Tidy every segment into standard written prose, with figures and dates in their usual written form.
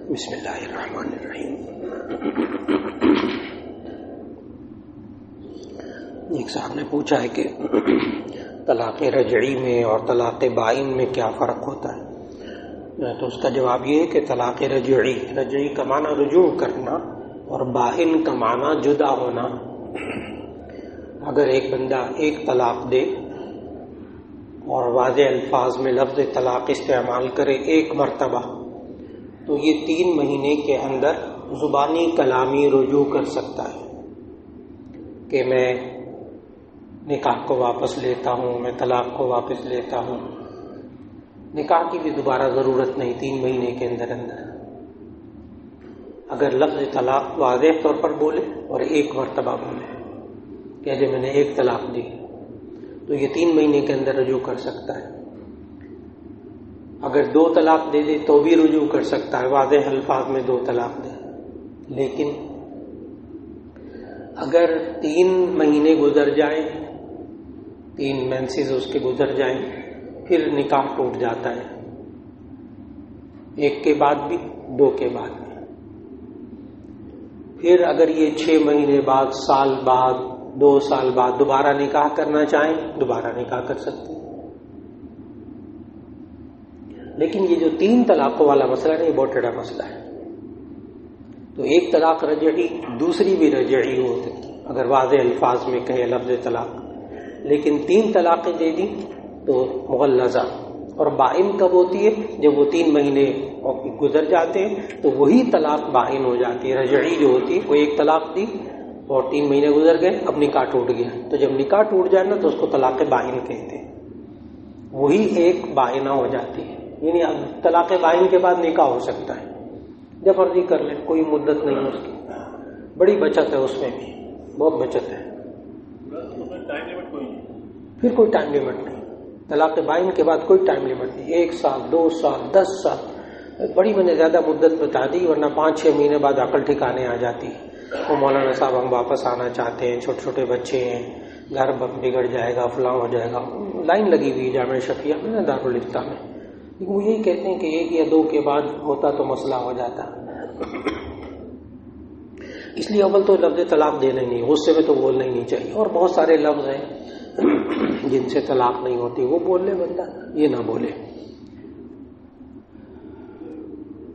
بسم اللہ الرحمن الرحیم۔ ایک صاحب نے پوچھا ہے کہ طلاق رجعی میں اور طلاق بائن میں کیا فرق ہوتا ہے؟ تو اس کا جواب یہ ہے کہ طلاق رجعی کا معنی رجوع کرنا اور بائن کا معنی جدا ہونا۔ اگر ایک بندہ ایک طلاق دے اور واضح الفاظ میں لفظ طلاق استعمال کرے ایک مرتبہ، تو یہ 3 مہینے کے اندر زبانی کلامی رجوع کر سکتا ہے کہ میں نکاح کو واپس لیتا ہوں، میں طلاق کو واپس لیتا ہوں۔ نکاح کی بھی دوبارہ ضرورت نہیں 3 مہینے کے اندر اگر لفظ طلاق واضح طور پر بولے اور ایک مرتبہ بولے کہ جب میں نے ایک طلاق دی، تو یہ 3 مہینے کے اندر رجوع کر سکتا ہے۔ اگر 2 طلاق دے دے تو بھی رجوع کر سکتا ہے، واضح الفاظ میں 2 طلاق دے۔ لیکن اگر 3 مہینے گزر جائیں، 3 مینسز اس کے گزر جائیں، پھر نکاح ٹوٹ جاتا ہے، 1 کے بعد بھی 2 کے بعد بھی۔ پھر اگر یہ 6 مہینے بعد، سال بعد، 2 سال بعد دوبارہ نکاح کرنا چاہیں، دوبارہ نکاح کر سکتے ہیں۔ لیکن یہ جو 3 طلاقوں والا مسئلہ ہے، یہ بہت بڑا مسئلہ ہے۔ تو ایک طلاق رجعی، دوسری بھی رجعی ہو سکتی اگر واضح الفاظ میں کہے لفظ طلاق، لیکن 3 طلاقیں دے دی تو مغلظہ۔ اور بائن کب ہوتی ہے؟ جب وہ 3 مہینے گزر جاتے ہیں تو وہی طلاق بائن ہو جاتی ہے۔ رجعی جو ہوتی ہے وہ ایک طلاق دی اور 3 مہینے گزر گئے، اب نکاح ٹوٹ گیا، تو جب نکاح ٹوٹ جائے نا تو اس کو طلاق بائن کہتے ہیں، وہی ایک بائنہ ہو جاتی ہے۔ یعنی اب طلاق بائن کے بعد نکاح ہو سکتا ہے، جب مرضی کر لیں، کوئی مدت نہیں ہے اس کی، بڑی بچت ہے اس میں بھی، بہت بچت ہے، پھر کوئی ٹائم لمٹ نہیں۔ طلاق بائن کے بعد کوئی ٹائم لمٹ نہیں، 1 سال، 2 سال، 10 سال، بڑی میں نے زیادہ مدت بتا دی، ورنہ 5-6 مہینے بعد عقل ٹھکانے آ جاتی ہے۔ وہ مولانا صاحب ہم واپس آنا چاہتے ہیں، چھوٹے چھوٹے بچے ہیں، گھر بگڑ جائے گا، فلاں ہو جائے گا، لائن لگی ہوئی جامعہ شفیہ میں، دارالفتہ میں، لیکن وہ یہی کہتے ہیں کہ 1 یا 2 کے بعد ہوتا تو مسئلہ ہو جاتا۔ اس لیے اول تو لفظ طلاق دینا ہی نہیں، غصے میں تو بولنا ہی نہیں چاہیے۔ اور بہت سارے لفظ ہیں جن سے طلاق نہیں ہوتی، وہ بول لے بندہ، یہ نہ بولے۔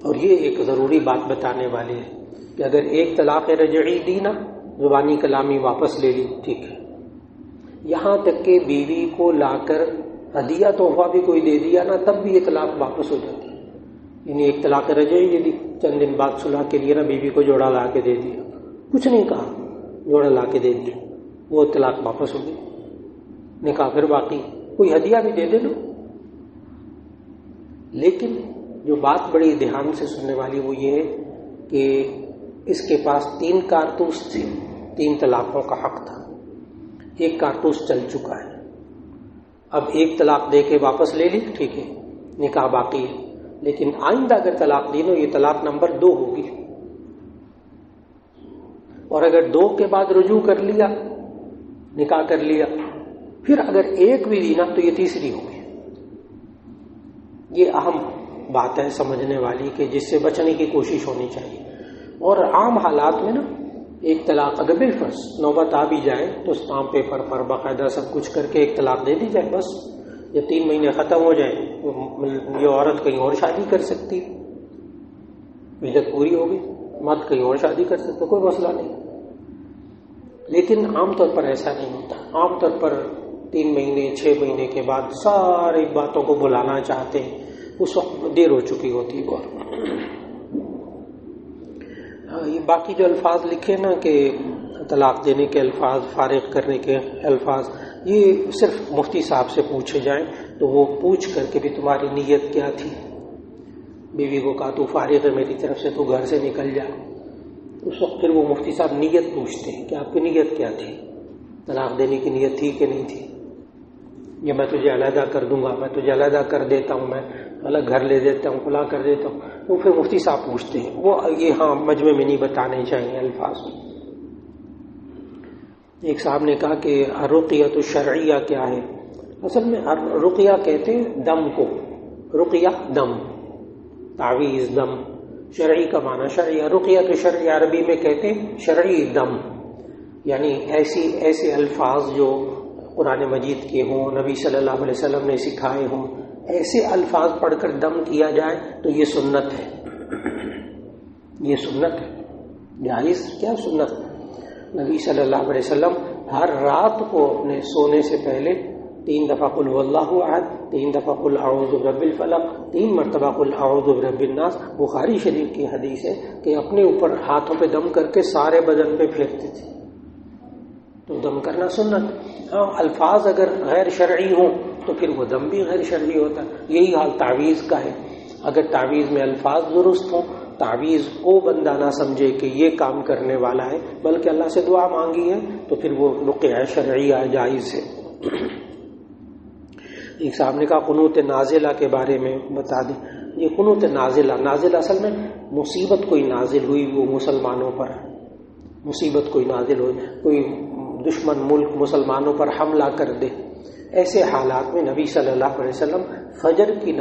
اور یہ ایک ضروری بات بتانے والی ہے کہ اگر ایک طلاق رجعی دی نا، زبانی کلامی واپس لے لی، ٹھیک ہے، یہاں تک کہ بیوی کو لا کر ہدیہ تحفہ بھی کوئی دے دیا نا، تب بھی یہ طلاق واپس ہو جاتی ہے۔ یعنی ایک طلاق رجعی دے دی، چند دن بعد صلح کے لیے نا بیوی کو جوڑا لا کے دے دیا، کچھ نہیں کہا، جوڑا لا کے دے دیا، وہ طلاق واپس ہو گئی، نکاح پھر باقی، کوئی ہدیہ بھی دے دے نا۔ لیکن جو بات بڑی دھیان سے سننے والی وہ یہ ہے کہ اس کے پاس 3 کارتوس تھے، 3 طلاقوں کا حق تھا، 1 کارتوس چل چکا ہے، اب 1 طلاق دے کے واپس لے لی، ٹھیک ہے، نکاح باقی ہے، لیکن آئندہ اگر طلاق دی نو، یہ طلاق نمبر 2 ہوگی، اور اگر 2 کے بعد رجوع کر لیا، نکاح کر لیا، پھر اگر 1 بھی دی نا تو یہ تیسری ہوگی۔ یہ اہم بات ہے سمجھنے والی کہ جس سے بچنے کی کوشش ہونی چاہیے۔ اور عام حالات میں نا 1 طلاق اگر بالفرض نوبت آ بھی جائے تو اسٹامپ پیپر پر باقاعدہ سب کچھ کر کے 1 طلاق دے دی جائے، بس جب 3 مہینے ختم ہو جائیں یہ عورت کہیں اور شادی کر سکتی، عدت پوری ہوگی، مرد کہیں اور شادی کر سکتا، کوئی مسئلہ نہیں۔ لیکن عام طور پر ایسا نہیں ہوتا، عام طور پر 3 مہینے 6 مہینے کے بعد ساری باتوں کو بھلانا چاہتے ہیں، اس وقت دیر ہو چکی ہوتی ہے۔ اور یہ باقی جو الفاظ لکھے نا کہ طلاق دینے کے الفاظ، فارغ کرنے کے الفاظ، یہ صرف مفتی صاحب سے پوچھے جائیں تو وہ پوچھ کر کے بھی تمہاری نیت کیا تھی، بیوی کو کہا تو فارغ ہے میری طرف سے، تو گھر سے نکل جا، اس وقت پھر وہ مفتی صاحب نیت پوچھتے ہیں کہ آپ کی نیت کیا تھی، طلاق دینے کی نیت تھی کہ نہیں تھی، یا میں تجھے علیحدہ کر دوں گا، میں تجھے علیحدہ کر دیتا ہوں، میں الگ گھر لے دیتا ہوں، کھلا کر دیتا ہوں، تو پھر مفتی صاحب پوچھتے ہیں، وہ یہ ہاں مجمع میں نہیں بتانے چاہیے الفاظ۔ ایک صاحب نے کہا کہ الرقیۃ الشرعیہ کیا ہے؟ اصل میں رقیہ کہتے ہیں دم کو، رقیہ دم، تعویذ دم، شرعی کا معنی شرعی، رقیہ تو شرعی عربی میں کہتے ہیں شرعی دم، یعنی ایسے الفاظ جو قرآن مجید کے ہوں، نبی صلی اللہ علیہ وسلم نے سکھائے ہوں، ایسے الفاظ پڑھ کر دم کیا جائے تو یہ سنت ہے، یہ سنت ہے، جائز کیا سنت ہے۔ نبی صلی اللہ علیہ وسلم ہر رات کو اپنے سونے سے پہلے 3 دفعہ قل هو اللہ احد، 3 دفعہ قل اعوذ برب الفلق، 3 مرتبہ قل اعوذ برب الناس۔ بخاری شریف کی حدیث ہے کہ اپنے اوپر ہاتھوں پہ دم کر کے سارے بدن پہ پھیرتے تھے، تو دم کرنا سنت۔ ہاں الفاظ اگر غیر شرعی ہوں تو پھر وہ دم بھی غیر شرعی ہوتا ہے۔ یہی حال تعویذ کا ہے، اگر تعویذ میں الفاظ درست ہوں، تعویذ کو بندہ نہ سمجھے کہ یہ کام کرنے والا ہے بلکہ اللہ سے دعا مانگی ہے، تو پھر وہ رقیہ شرعیہ جائز ہے۔ ایک صاحب نے کہا قنوت نازلہ کے بارے میں بتا دیں۔ یہ قنوت نازلہ اصل میں مصیبت کوئی نازل ہوئی وہ مسلمانوں پر، مصیبت کوئی نازل ہوئی، کوئی دشمن ملک مسلمانوں پر حملہ کر دے، ایسے حالات میں نبی صلی اللہ علیہ وسلم فجر کی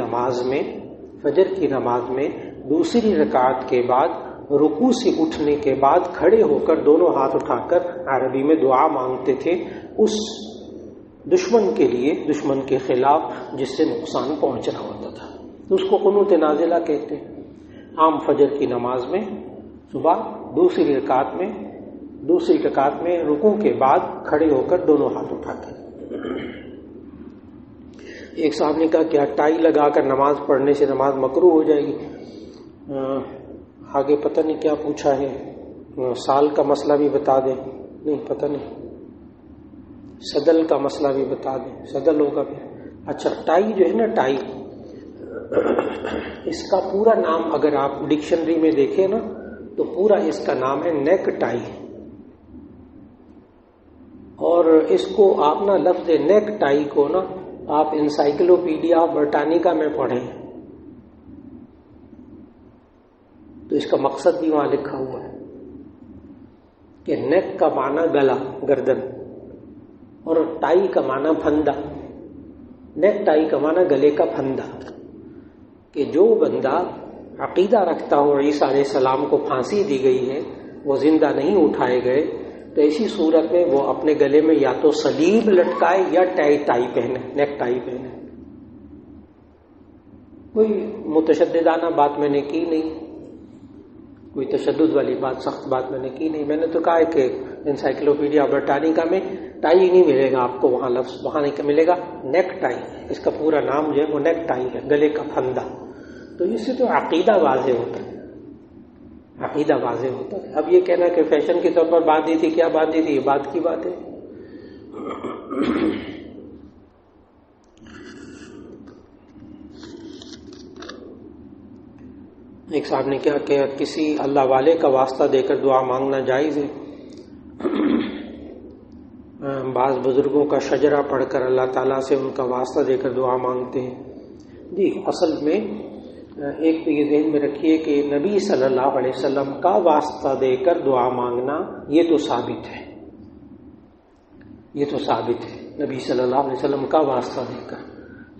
نماز میں دوسری رکعت کے بعد رکوع سے اٹھنے کے بعد کھڑے ہو کر دونوں ہاتھ اٹھا کر عربی میں دعا مانگتے تھے اس دشمن کے لیے، دشمن کے خلاف جس سے نقصان پہنچ رہا ہوتا تھا، تو اس کو قنوت نازلہ کہتے ہیں۔ عام فجر کی نماز میں صبح دوسری رکعت میں رکوع کے بعد کھڑے ہو کر دونوں ہاتھ اٹھا کے۔ ایک صاحب نے کہا کیا ٹائی لگا کر نماز پڑھنے سے نماز مکروہ ہو جائے گی؟ آگے پتہ نہیں کیا پوچھا ہے، سال کا مسئلہ بھی بتا دیں، نہیں پتہ نہیں، صدل کا مسئلہ بھی بتا دیں، صدل ہوگا بھی۔ اچھا ٹائی جو ہے نا، ٹائی اس کا پورا نام اگر آپ ڈکشنری میں دیکھیں نا تو پورا اس کا نام ہے نیک ٹائی، اور اس کو آپ نا لفظ نیک ٹائی کو نا آپ انسائکلوپیڈیا برٹانیکا میں پڑھیں تو اس کا مقصد بھی وہاں لکھا ہوا ہے کہ نیک کا معنی گلا، گردن، اور ٹائی کا معنی پھندا۔ نیک ٹائی کا معنی گلے کا پھندا، کہ جو بندہ عقیدہ رکھتا ہو عیسیٰ علیہ السلام کو پھانسی دی گئی ہے، وہ زندہ نہیں اٹھائے گئے، تو ایسی صورت میں وہ اپنے گلے میں یا تو صلیب لٹکائے یا ٹائی پہنے، نیک ٹائی پہنے۔ کوئی متشددانہ بات میں نے کی نہیں، کوئی تشدد والی بات، سخت بات میں نے کی نہیں۔ میں نے تو کہا ہے کہ انسائکلوپیڈیا برٹانیکا میں ٹائی نہیں ملے گا آپ کو، وہاں لفظ وہاں نہیں ملے گا، نیک ٹائی، اس کا پورا نام جو ہے وہ نیک ٹائی ہے، گلے کا پھندا۔ تو اس سے تو عقیدہ واضح ہوتا ہے، عقیدہ واضح ہوتا ہے۔ اب یہ کہنا کہ فیشن کے طور پر باندھی تھی، کیا باندھی تھی، یہ بات کی بات ہے۔ ایک صاحب نے کیا کہ کسی اللہ والے کا واسطہ دے کر دعا مانگنا جائز ہے؟ بعض بزرگوں کا شجرہ پڑھ کر اللہ تعالیٰ سے ان کا واسطہ دے کر دعا مانگتے ہیں۔ جی اصل میں ایک تو یہ ذہن میں رکھیے کہ نبی صلی اللہ علیہ وسلم کا واسطہ دے کر دعا مانگنا یہ تو ثابت ہے، یہ تو ثابت ہے، نبی صلی اللہ علیہ وسلم کا واسطہ دے کر،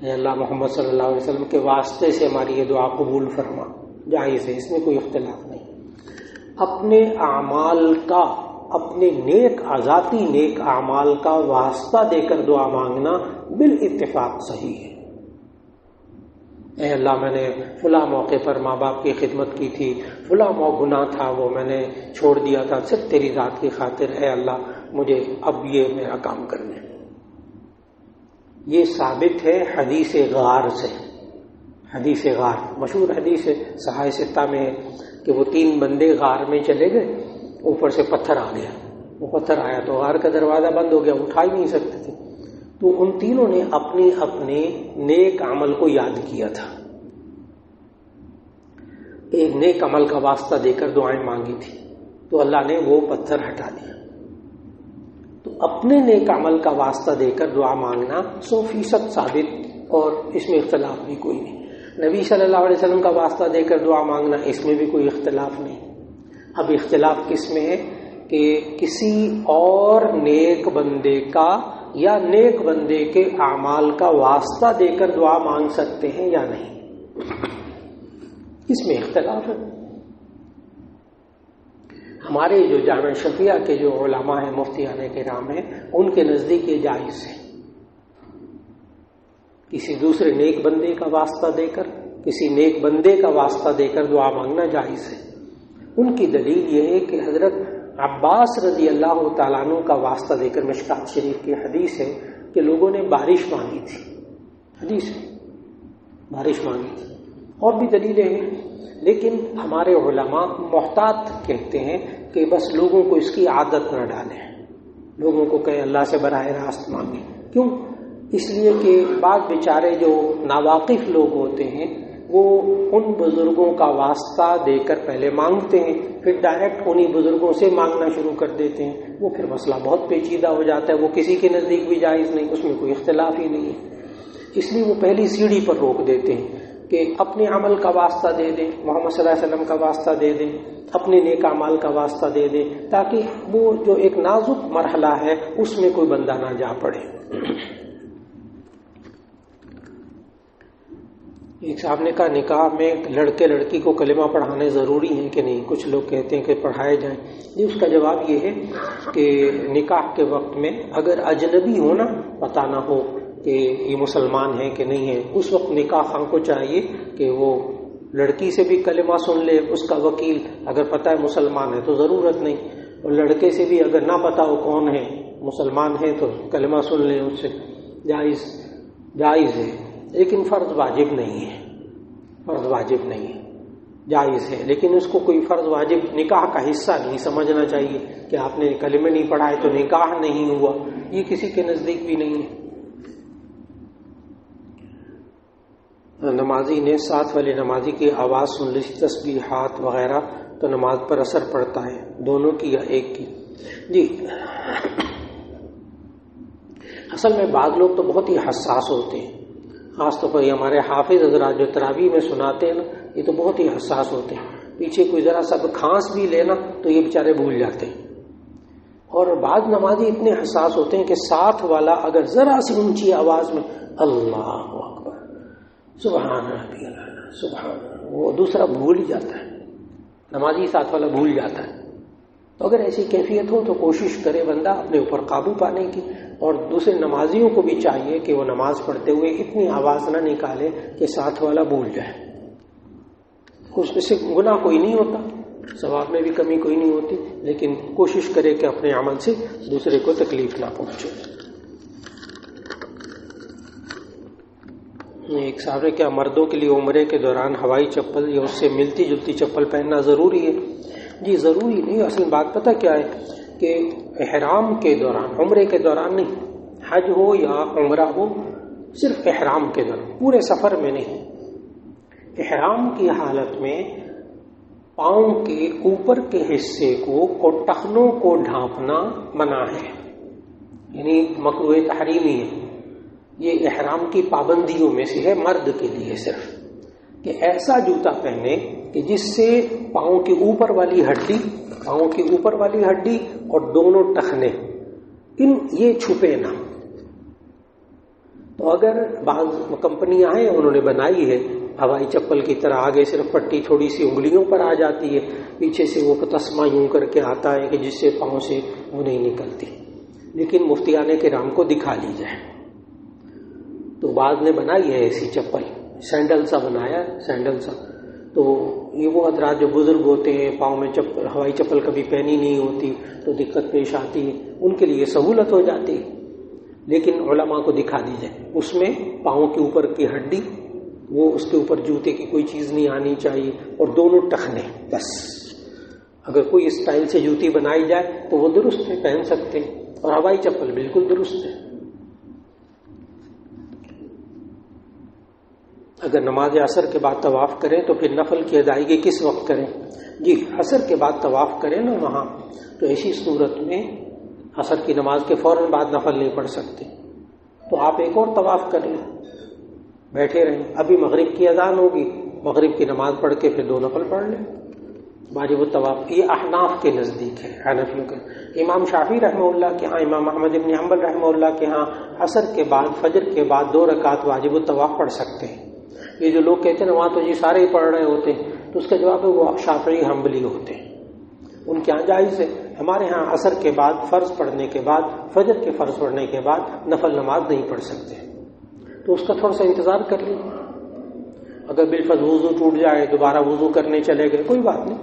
اے اللہ محمد صلی اللہ علیہ وسلم کے واسطے سے ہماری یہ دعا قبول فرما، جائز ہے، اس میں کوئی اختلاف نہیں۔ اپنے اعمال کا، اپنے ذاتی نیک اعمال کا واسطہ دے کر دعا مانگنا بالاتفاق صحیح ہے۔ اے اللہ میں نے فلاں موقع پر ماں باپ کی خدمت کی تھی، فلاں گناہ تھا وہ میں نے چھوڑ دیا تھا صرف تیری ذات کی خاطر، اے اللہ مجھے اب یہ میرا کام کرنے۔ یہ ثابت ہے حدیث غار سے، حدیث غار مشہور حدیث ہے، صحیح ستہ میں ہے کہ وہ 3 بندے غار میں چلے گئے، اوپر سے پتھر آ گیا، وہ پتھر آیا تو غار کا دروازہ بند ہو گیا، اٹھا ہی نہیں سکتے تھے، تو ان تینوں نے اپنے نیک عمل کو یاد کیا تھا، ایک نیک عمل کا واسطہ دے کر دعائیں مانگی تھی، تو اللہ نے وہ پتھر ہٹا دیا۔ تو اپنے نیک عمل کا واسطہ دے کر دعا مانگنا 100% ثابت، اور اس میں اختلاف بھی کوئی نہیں۔ نبی صلی اللہ علیہ وسلم کا واسطہ دے کر دعا مانگنا، اس میں بھی کوئی اختلاف نہیں۔ اب اختلاف کس میں ہے کہ کسی اور نیک بندے کا یا نیک بندے کے اعمال کا واسطہ دے کر دعا مانگ سکتے ہیں یا نہیں، اس میں اختلاف ہے۔ ہمارے جو جامع شفیہ کے جو علماء ہیں، مفتیان کرام ہیں، ان کے نزدیک یہ جائز ہے، کسی دوسرے نیک بندے کا واسطہ دے کر، کسی نیک بندے کا واسطہ دے کر دعا مانگنا جائز ہے۔ ان کی دلیل یہ ہے کہ حضرت عباس رضی اللہ تعالیٰ عنہ کا واسطہ دے کر، مشکات شریف کی حدیث ہے کہ لوگوں نے بارش مانگی تھی، حدیث ہے بارش مانگی تھی، اور بھی دلیلیں ہیں، لیکن ہمارے علماء محتاط کہتے ہیں کہ بس لوگوں کو اس کی عادت نہ ڈالیں، لوگوں کو کہیں اللہ سے براہ راست مانگیں۔ کیوں؟ اس لیے کہ بعض بیچارے جو ناواقف لوگ ہوتے ہیں وہ ان بزرگوں کا واسطہ دے کر پہلے مانگتے ہیں، پھر ڈائریکٹ انہی بزرگوں سے مانگنا شروع کر دیتے ہیں، وہ پھر مسئلہ بہت پیچیدہ ہو جاتا ہے، وہ کسی کے نزدیک بھی جائز نہیں، اس میں کوئی اختلاف ہی نہیں ہے۔ اس لیے وہ پہلی سیڑھی پر روک دیتے ہیں کہ اپنے عمل کا واسطہ دے دیں، محمد صلی اللہ علیہ وسلم کا واسطہ دے دیں، اپنے نیک اعمال کا واسطہ دے دیں، تاکہ وہ جو ایک نازک مرحلہ ہے اس میں کوئی بندہ نہ جا پڑے۔ ایک صاحب نے کہا نکاح میں لڑکے لڑکی کو کلمہ پڑھانے ضروری ہیں کہ نہیں؟ کچھ لوگ کہتے ہیں کہ پڑھائے جائیں۔ جی اس کا جواب یہ ہے کہ نکاح کے وقت میں اگر اجنبی ہونا، پتہ نہ ہو کہ یہ مسلمان ہے کہ نہیں ہے، اس وقت نکاح خواہ کو چاہیے کہ وہ لڑکی سے بھی کلمہ سن لے، اس کا وکیل اگر پتہ ہے مسلمان ہے تو ضرورت نہیں، اور لڑکے سے بھی اگر نہ پتہ ہو کون ہے، مسلمان ہے تو کلمہ سن لیں اس سے، جائز ہے، لیکن فرض واجب نہیں ہے، فرض واجب نہیں ہے، جائز ہے، لیکن اس کو کوئی فرض واجب نکاح کا حصہ نہیں سمجھنا چاہیے کہ آپ نے کلمے نہیں پڑھائے تو نکاح نہیں ہوا، یہ کسی کے نزدیک بھی نہیں ہے۔ نمازی نے ساتھ والے نمازی کی آواز سن لی، تسبیحات وغیرہ، تو نماز پر اثر پڑتا ہے دونوں کی یا ایک کی؟ جی اصل میں بعض لوگ تو بہت ہی حساس ہوتے ہیں، خاص طور پر یہ ہمارے حافظ حضرات جو تراویح میں سناتے ہیں نا، یہ تو بہت ہی حساس ہوتے ہیں، پیچھے کوئی ذرا سا کھانس بھی لینا تو یہ بیچارے بھول جاتے ہیں، اور بعض نمازی اتنے حساس ہوتے ہیں کہ ساتھ والا اگر ذرا سی اونچی آواز میں اللہ اکبر سبحان ربی اللہ سبحان، وہ دوسرا بھول ہی جاتا ہے، نمازی ساتھ والا بھول جاتا ہے۔ تو اگر ایسی کیفیت ہو تو کوشش کرے بندہ اپنے اوپر قابو پانے کی، اور دوسرے نمازیوں کو بھی چاہیے کہ وہ نماز پڑھتے ہوئے اتنی آواز نہ نکالے کہ ساتھ والا بھول جائے، اس سے گناہ کوئی نہیں ہوتا، ثواب میں بھی کمی کوئی نہیں ہوتی، لیکن کوشش کرے کہ اپنے عمل سے دوسرے کو تکلیف نہ پہنچے۔ ایک صاحب نے کیا مردوں کے لیے عمرے کے دوران ہوائی چپل یا اس سے ملتی جلتی چپل پہننا ضروری ہے؟ جی ضروری نہیں، اصل بات پتہ کیا ہے کہ احرام کے دوران، عمرے کے دوران نہیں، حج ہو یا عمرہ ہو، صرف احرام کے دوران، پورے سفر میں نہیں، احرام کی حالت میں پاؤں کے اوپر کے حصے کو ٹخنوں کو ڈھانپنا منع ہے، یعنی مکروہ تحریمی ہے، یہ احرام کی پابندیوں میں سے ہے مرد کے لیے صرف، کہ ایسا جوتا پہنے کہ جس سے پاؤں کی اوپر والی ہڈی اور دونوں ٹخنے یہ چھپے نہ۔ تو اگر بعض کمپنیاں ہیں انہوں نے بنائی ہے ہوائی چپل کی طرح، آگے صرف پٹی تھوڑی سی انگلیوں پر آ جاتی ہے، پیچھے سے وہ تسمہ یوں کر کے آتا ہے کہ جس سے پاؤں سے وہ نہیں نکلتی، لیکن مفتیان کرام کو دکھا لی جائے۔ تو بعض نے بنائی ہے ایسی چپل، سینڈل سا بنایا، سینڈل سا، تو یہ وہ حضرات جو بزرگ ہوتے ہیں پاؤں میں ہوائی چپل کبھی پہنی نہیں ہوتی تو دقت پیش آتی ہے، ان کے لیے سہولت ہو جاتی ہے، لیکن علماء کو دکھا دی جائے، اس میں پاؤں کے اوپر کی ہڈی، وہ اس کے اوپر جوتے کی کوئی چیز نہیں آنی چاہیے، اور دونوں ٹخنے بس۔ اگر کوئی اسٹائل سے جوتی بنائی جائے تو وہ درست ہے، پہن سکتے ہیں، اور ہوائی چپل بالکل درست ہے۔ اگر نماز عصر کے بعد طواف کریں تو پھر نفل کی ادائیگی کس وقت کریں؟ جی عصر کے بعد طواف کریں نا وہاں، تو ایسی صورت میں عصر کی نماز کے فوراً بعد نفل نہیں پڑھ سکتے، تو آپ ایک اور طواف کر لیں، بیٹھے رہیں، ابھی مغرب کی اذان ہوگی، مغرب کی نماز پڑھ کے پھر 2 نفل پڑھ لیں، واجب الطواف۔ یہ احناف کے نزدیک ہے، حنفیوں کے۔ امام شافعی رحمہ اللہ کے ہاں، امام احمد بن حنبل رحمہ اللہ کے ہاں عصر کے بعد، فجر کے بعد 2 رکعت واجب الطواف پڑھ سکتے ہیں۔ یہ جو لوگ کہتے ہیں نا وہاں تو جی سارے ہی پڑھ رہے ہوتے ہیں، تو اس کا جواب ہے وہ شافعی حنبلی ہوتے ہیں، ان کے یہاں جائز ہے. ہمارے ہاں عصر کے بعد فرض پڑھنے کے بعد، فجر کے فرض پڑھنے کے بعد نفل نماز نہیں پڑھ سکتے، تو اس کا تھوڑا سا انتظار کر لیں. اگر بالفرض وضو ٹوٹ جائے دوبارہ وضو کرنے چلے گئے کوئی بات نہیں،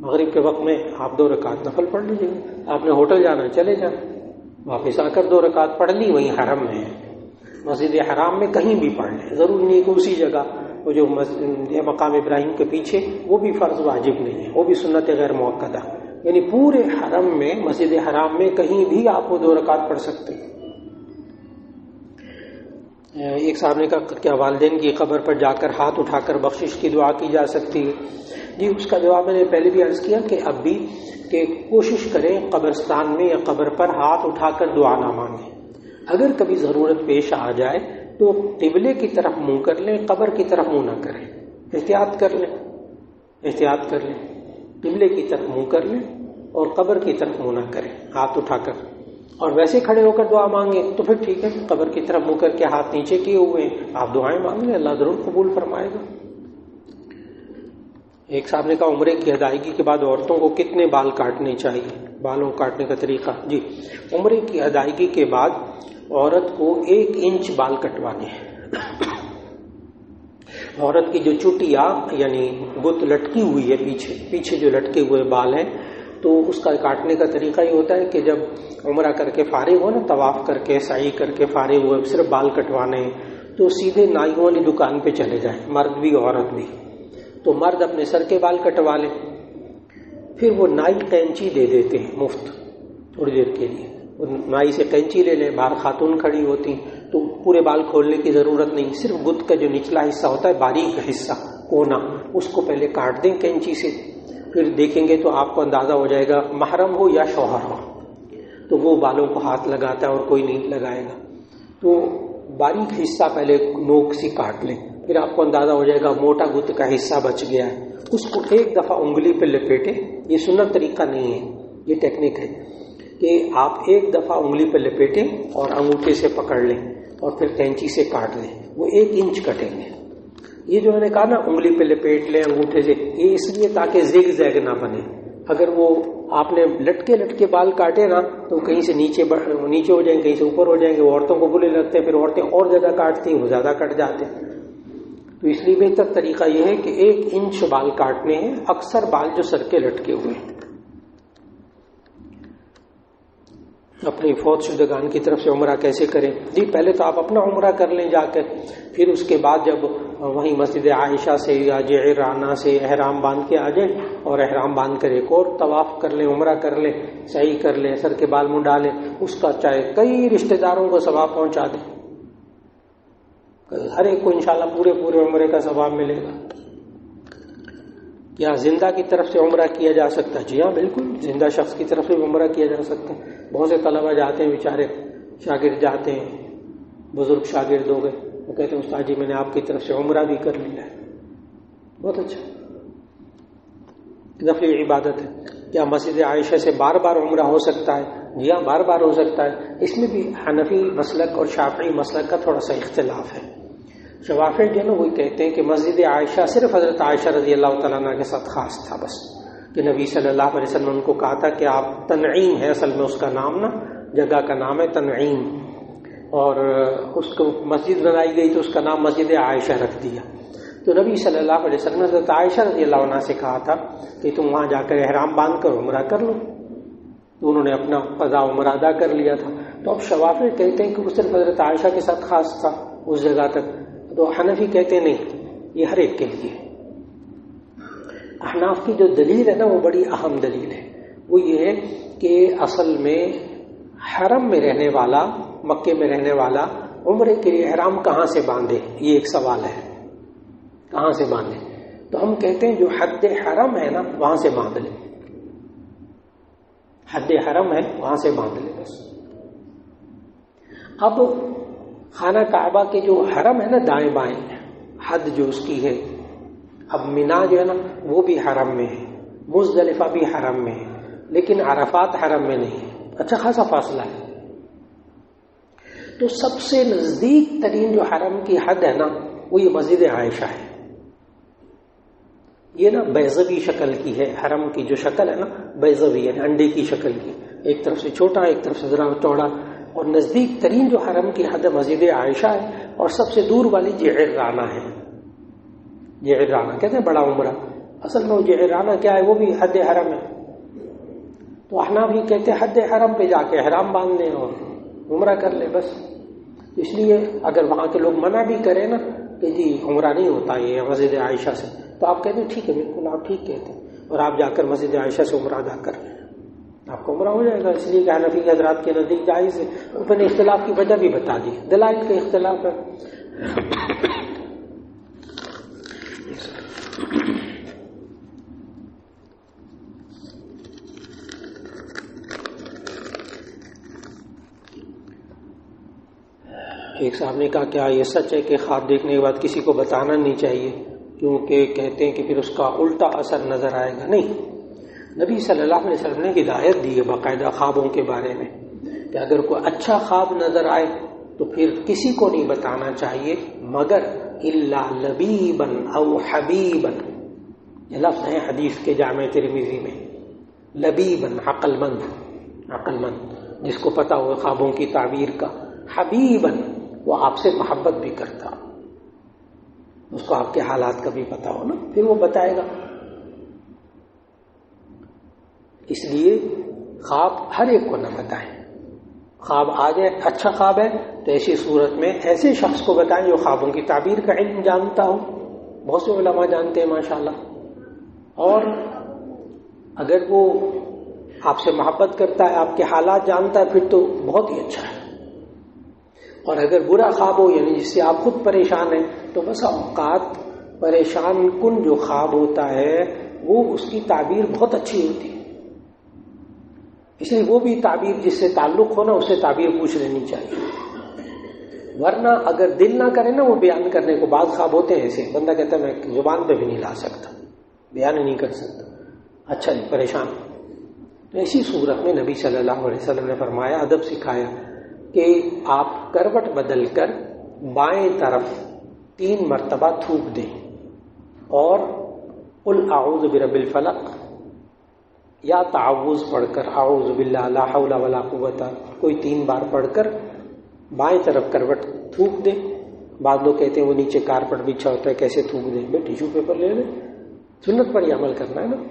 مغرب کے وقت میں آپ 2 رکعت نفل پڑھ لیجیے. آپ نے ہوٹل جانا چلے جائیں، واپس آ کر 2 رکعت پڑھ لی، وہیں حرم میں ہے، مسجد حرام میں کہیں بھی پڑھ لیں. ضروری نہیں کہ اسی جگہ، وہ جو مقام ابراہیم کے پیچھے وہ بھی فرض واجب نہیں ہے، وہ بھی سنت غیر مؤکدہ، یعنی پورے حرم میں، مسجد حرام میں کہیں بھی آپ کو 2 رکعت پڑھ سکتے ہیں. ایک صاحب نے کہا کیا والدین کی قبر پر جا کر ہاتھ اٹھا کر بخشش کی دعا کی جا سکتی ہے؟ جی اس کا جواب میں نے پہلے بھی عرض کیا کہ اب بھی کہ کوشش کریں قبرستان میں یا قبر پر ہاتھ اٹھا کر دعا نہ مانگیں. اگر کبھی ضرورت پیش آ جائے تو قبلے کی طرف منہ کر لیں، قبر کی طرف منہ نہ کریں. احتیاط کر لیں، احتیاط کر لیں، قبلے کی طرف منہ کر لیں اور قبر کی طرف منہ نہ کریں ہاتھ اٹھا کر. اور ویسے کھڑے ہو کر دعا مانگیں تو پھر ٹھیک ہے، قبر کی طرف منہ کر کے ہاتھ نیچے کیے ہوئے ہیں آپ دعائیں مانگ لیں، اللہ ضرور قبول فرمائے گا. ایک صاحب نے کہا عمرے کی ادائیگی کے بعد عورتوں کو کتنے بال کاٹنے چاہیے، بالوں کاٹنے کا طریقہ؟ جی عمرے کی ادائیگی کے بعد عورت کو 1 انچ بال کٹوانے ہیں. عورت کی جو چٹیا یعنی گت لٹکی ہوئی ہے، پیچھے جو لٹکے ہوئے بال ہیں، تو اس کا کاٹنے کا طریقہ یہ ہوتا ہے کہ جب عمرہ کر کے فارغ ہو نا، طواف کر کے سعی کر کے فارغ ہوئے، صرف بال کٹوانے ہیں، تو سیدھے نائیوں والی دکان پہ چلے جائیں، مرد بھی عورت بھی. تو مرد اپنے سر کے بال کٹوا لیں، پھر وہ نائی قینچی دے دیتے ہیں مفت تھوڑی دیر کے لیے. وہ نائی سے قینچی لے لیں، باہر خاتون کھڑی ہوتی تو پورے بال کھولنے کی ضرورت نہیں، صرف گت کا جو نچلا حصہ ہوتا ہے باریک حصہ کونا، اس کو پہلے کاٹ دیں قینچی سے. پھر دیکھیں گے تو آپ کو اندازہ ہو جائے گا محرم ہو یا شوہر ہو، تو وہ بالوں کو ہاتھ لگاتا ہے اور کوئی نہیں لگائے گا. تو باریک حصہ پہلے نوک سے کاٹ لیں، پھر آپ کو اندازہ ہو جائے گا موٹا گت کا حصہ بچ گیا ہے، اس کو 1 دفعہ انگلی پہ لپیٹیں. یہ سنت طریقہ نہیں ہے، یہ ٹیکنیک ہے کہ آپ 1 دفعہ انگلی پہ لپیٹیں اور انگوٹھے سے پکڑ لیں اور پھر کینچی سے کاٹ لیں. وہ 1 انچ کٹیں گے. یہ جو میں نے کہا نا انگلی پہ لپیٹ لیں انگوٹھے سے، یہ اس لیے تاکہ زگ زیگ نہ بنے. اگر وہ آپ نے لٹکے بال کاٹے نا تو کہیں سے نیچے ہو جائیں گے، کہیں سے اوپر ہو جائیں گے، وہ عورتوں کو برے لگتے ہیں، پھر عورتیں اور زیادہ کاٹتی ہیں، وہ زیادہ کٹ جاتے ہیں. تو اس لیے بہتر طریقہ یہ ہے کہ 1 انچ بال کاٹنے ہیں، اکثر بال جو سر کے لٹکے ہوئے ہیں. اپنی فوت شدگان کی طرف سے عمرہ کیسے کریں؟ جی پہلے تو آپ اپنا عمرہ کر لیں جا کر، پھر اس کے بعد جب وہیں مسجد عائشہ سے یا جعرانہ سے احرام باندھ کے آ جائیں اور احرام باندھ کر ایک اور طواف کر لیں، عمرہ کر لیں، سعی کر لیں، سر کے بال منڈا لیں، اس کا چاہے کئی رشتہ داروں کو ثواب پہنچا دیں، ہر ایک کو انشاءاللہ پورے عمرے کا ثواب ملے گا. کیا زندہ کی طرف سے عمرہ کیا جا سکتا ہے؟ جی ہاں بالکل، زندہ شخص کی طرف سے عمرہ کیا جا سکتا ہے. بہت سے طلبہ جاتے ہیں، بیچارے شاگرد جاتے ہیں، بزرگ شاگرد ہو گئے، وہ کہتے ہیں استاد جی میں نے آپ کی طرف سے عمرہ بھی کر لیا ہے. بہت اچھا، نفلی عبادت ہے. کیا مسجد عائشہ سے بار بار عمرہ ہو سکتا ہے؟ جی ہاں بار بار ہو سکتا ہے. اس میں بھی حنفی مسلک اور شافعی مسلک کا تھوڑا سا اختلاف ہے. شوافی جو ہے نا وہ کہتے ہیں کہ مسجد عائشہ صرف حضرت عائشہ رضی اللہ تعالیٰ عنہ کے ساتھ خاص تھا بس، کہ نبی صلی اللہ علیہ وسلم نے ان کو کہا تھا کہ آپ، تنعیم ہے اصل میں اس کا نام نا، جگہ کا نام ہے تنعیم، اور اس کو مسجد بنائی گئی تو اس کا نام مسجد عائشہ رکھ دیا. تو نبی صلی اللہ علیہ وسلم نے حضرت عائشہ رضی اللہ عنہ سے کہا تھا کہ تم وہاں جا کر احرام باندھ کر عمرہ کر لو، تو انہوں نے اپنا قضا عمرہ ادا کر لیا تھا. تو اب شوافی کہتے ہیں کہ وہ صرف حضرت عائشہ کے ساتھ خاص تھا اس جگہ تک، تو حنفی کہتے ہیں نہیں، یہ ہر ایک کے لیے. احناف کی جو دلیل ہے نا وہ بڑی اہم دلیل ہے، وہ یہ ہے کہ اصل میں حرم میں رہنے والا، مکے میں رہنے والا عمرے کے لیے احرام کہاں سے باندھے، یہ ایک سوال ہے، کہاں سے باندھے؟ تو ہم کہتے ہیں جو حد حرم ہے نا وہاں سے باندھ لیں، حد حرم ہے وہاں سے باندھ لیں بس. اب خانہ کعبہ کے جو حرم ہے نا دائیں بائیں حد جو اس کی ہے، اب مینا جو ہے نا وہ بھی حرم میں ہے، مزدلفہ بھی حرم میں ہے، لیکن عرفات حرم میں نہیں ہے، اچھا خاصا فاصلہ ہے. تو سب سے نزدیک ترین جو حرم کی حد ہے نا وہ یہ مسجد عائشہ ہے. یہ نا بیضوی شکل کی ہے، حرم کی جو شکل ہے نا بیضوی یعنی انڈے کی شکل کی، ایک طرف سے چھوٹا ایک طرف سے ذرا چوڑا، اور نزدیک ترین جو حرم کی حد مسجد عائشہ ہے، اور سب سے دور والی جعرانہ ہے۔ جعرانہ کہتے ہیں بڑا عمرہ، اصل میں وہ جعرانہ کیا ہے، وہ بھی حد حرم ہے۔ تو احناف بھی کہتے ہیں حد حرم پہ جا کے احرام باندھ لیں اور عمرہ کر لیں بس۔ اس لیے اگر وہاں کے لوگ منع بھی کریں نا کہ جی عمرہ نہیں ہوتا یہ مسجد عائشہ سے، تو آپ کہتے ہیں ٹھیک ہے، بالکل آپ ٹھیک کہتے ہیں، اور آپ جا کر مسجد عائشہ سے عمرہ ادا کر لیں، آپ کو عمرہ ہو جائے گا۔ اس لیے کہ حنفی حضرات کے نزدیک جائز ہے۔ اوپر نے اختلاف کی وجہ بھی بتا دی، دلائل کا اختلاف ہے۔ ایک صاحب نے کہا کیا یہ سچ ہے کہ خواب دیکھنے کے بعد کسی کو بتانا نہیں چاہیے کیونکہ کہتے ہیں کہ پھر اس کا الٹا اثر نظر آئے گا؟ نہیں، نبی صلی اللہ علیہ وسلم نے ہدایت دی ہے باقاعدہ خوابوں کے بارے میں کہ اگر کوئی اچھا خواب نظر آئے تو پھر کسی کو نہیں بتانا چاہیے مگر الا لبیبا او حبیبا، یہ لفظ ہے حدیث کے جامع ترمذی میں، لبیبا عقل مند جس کو پتہ ہو خوابوں کی تعبیر کا، حبیبا وہ آپ سے محبت بھی کرتا، اس کو آپ کے حالات کا بھی پتہ ہو نا، پھر وہ بتائے گا۔ اس لیے خواب ہر ایک کو نہ بتائیں، خواب آ جائے اچھا خواب ہے تو ایسی صورت میں ایسے شخص کو بتائیں جو خوابوں کی تعبیر کا علم جانتا ہو، بہت سے علماء جانتے ہیں ماشاءاللہ، اور اگر وہ آپ سے محبت کرتا ہے، آپ کے حالات جانتا ہے، پھر تو بہت ہی اچھا ہے۔ اور اگر برا خواب ہو یعنی جس سے آپ خود پریشان ہیں تو بس اوقات پریشان کن جو خواب ہوتا ہے وہ اس کی تعبیر بہت اچھی ہوتی ہے، اس لیے وہ بھی تعبیر جس سے تعلق ہو نا اس سے تعبیر پوچھ لینی چاہیے، ورنہ اگر دل نہ کرے نا وہ بیان کرنے کو، بعض خواب ہوتے ہیں ایسے بندہ کہتا ہے میں زبان پہ بھی نہیں لا سکتا، بیان نہیں کر سکتا، اچھا جی پریشان۔ تو ایسی صورت میں نبی صلی اللہ علیہ وسلم نے فرمایا، ادب سکھایا کہ آپ کروٹ بدل کر بائیں طرف 3 مرتبہ تھوک دیں اور قل اعوذ برب الفلق یا تعوذ پڑھ کر اعوذ باللہ لا حول ولا قوت کوئی 3 بار پڑھ کر بائیں طرف کروٹ تھوک دیں۔ بعض لوگ کہتے ہیں وہ نیچے کارپٹ بچھا ہوتا ہے کیسے تھوک دیں، بھائی ٹیشو پیپر لے لیں، سنت پر یہ عمل کرنا ہے نا۔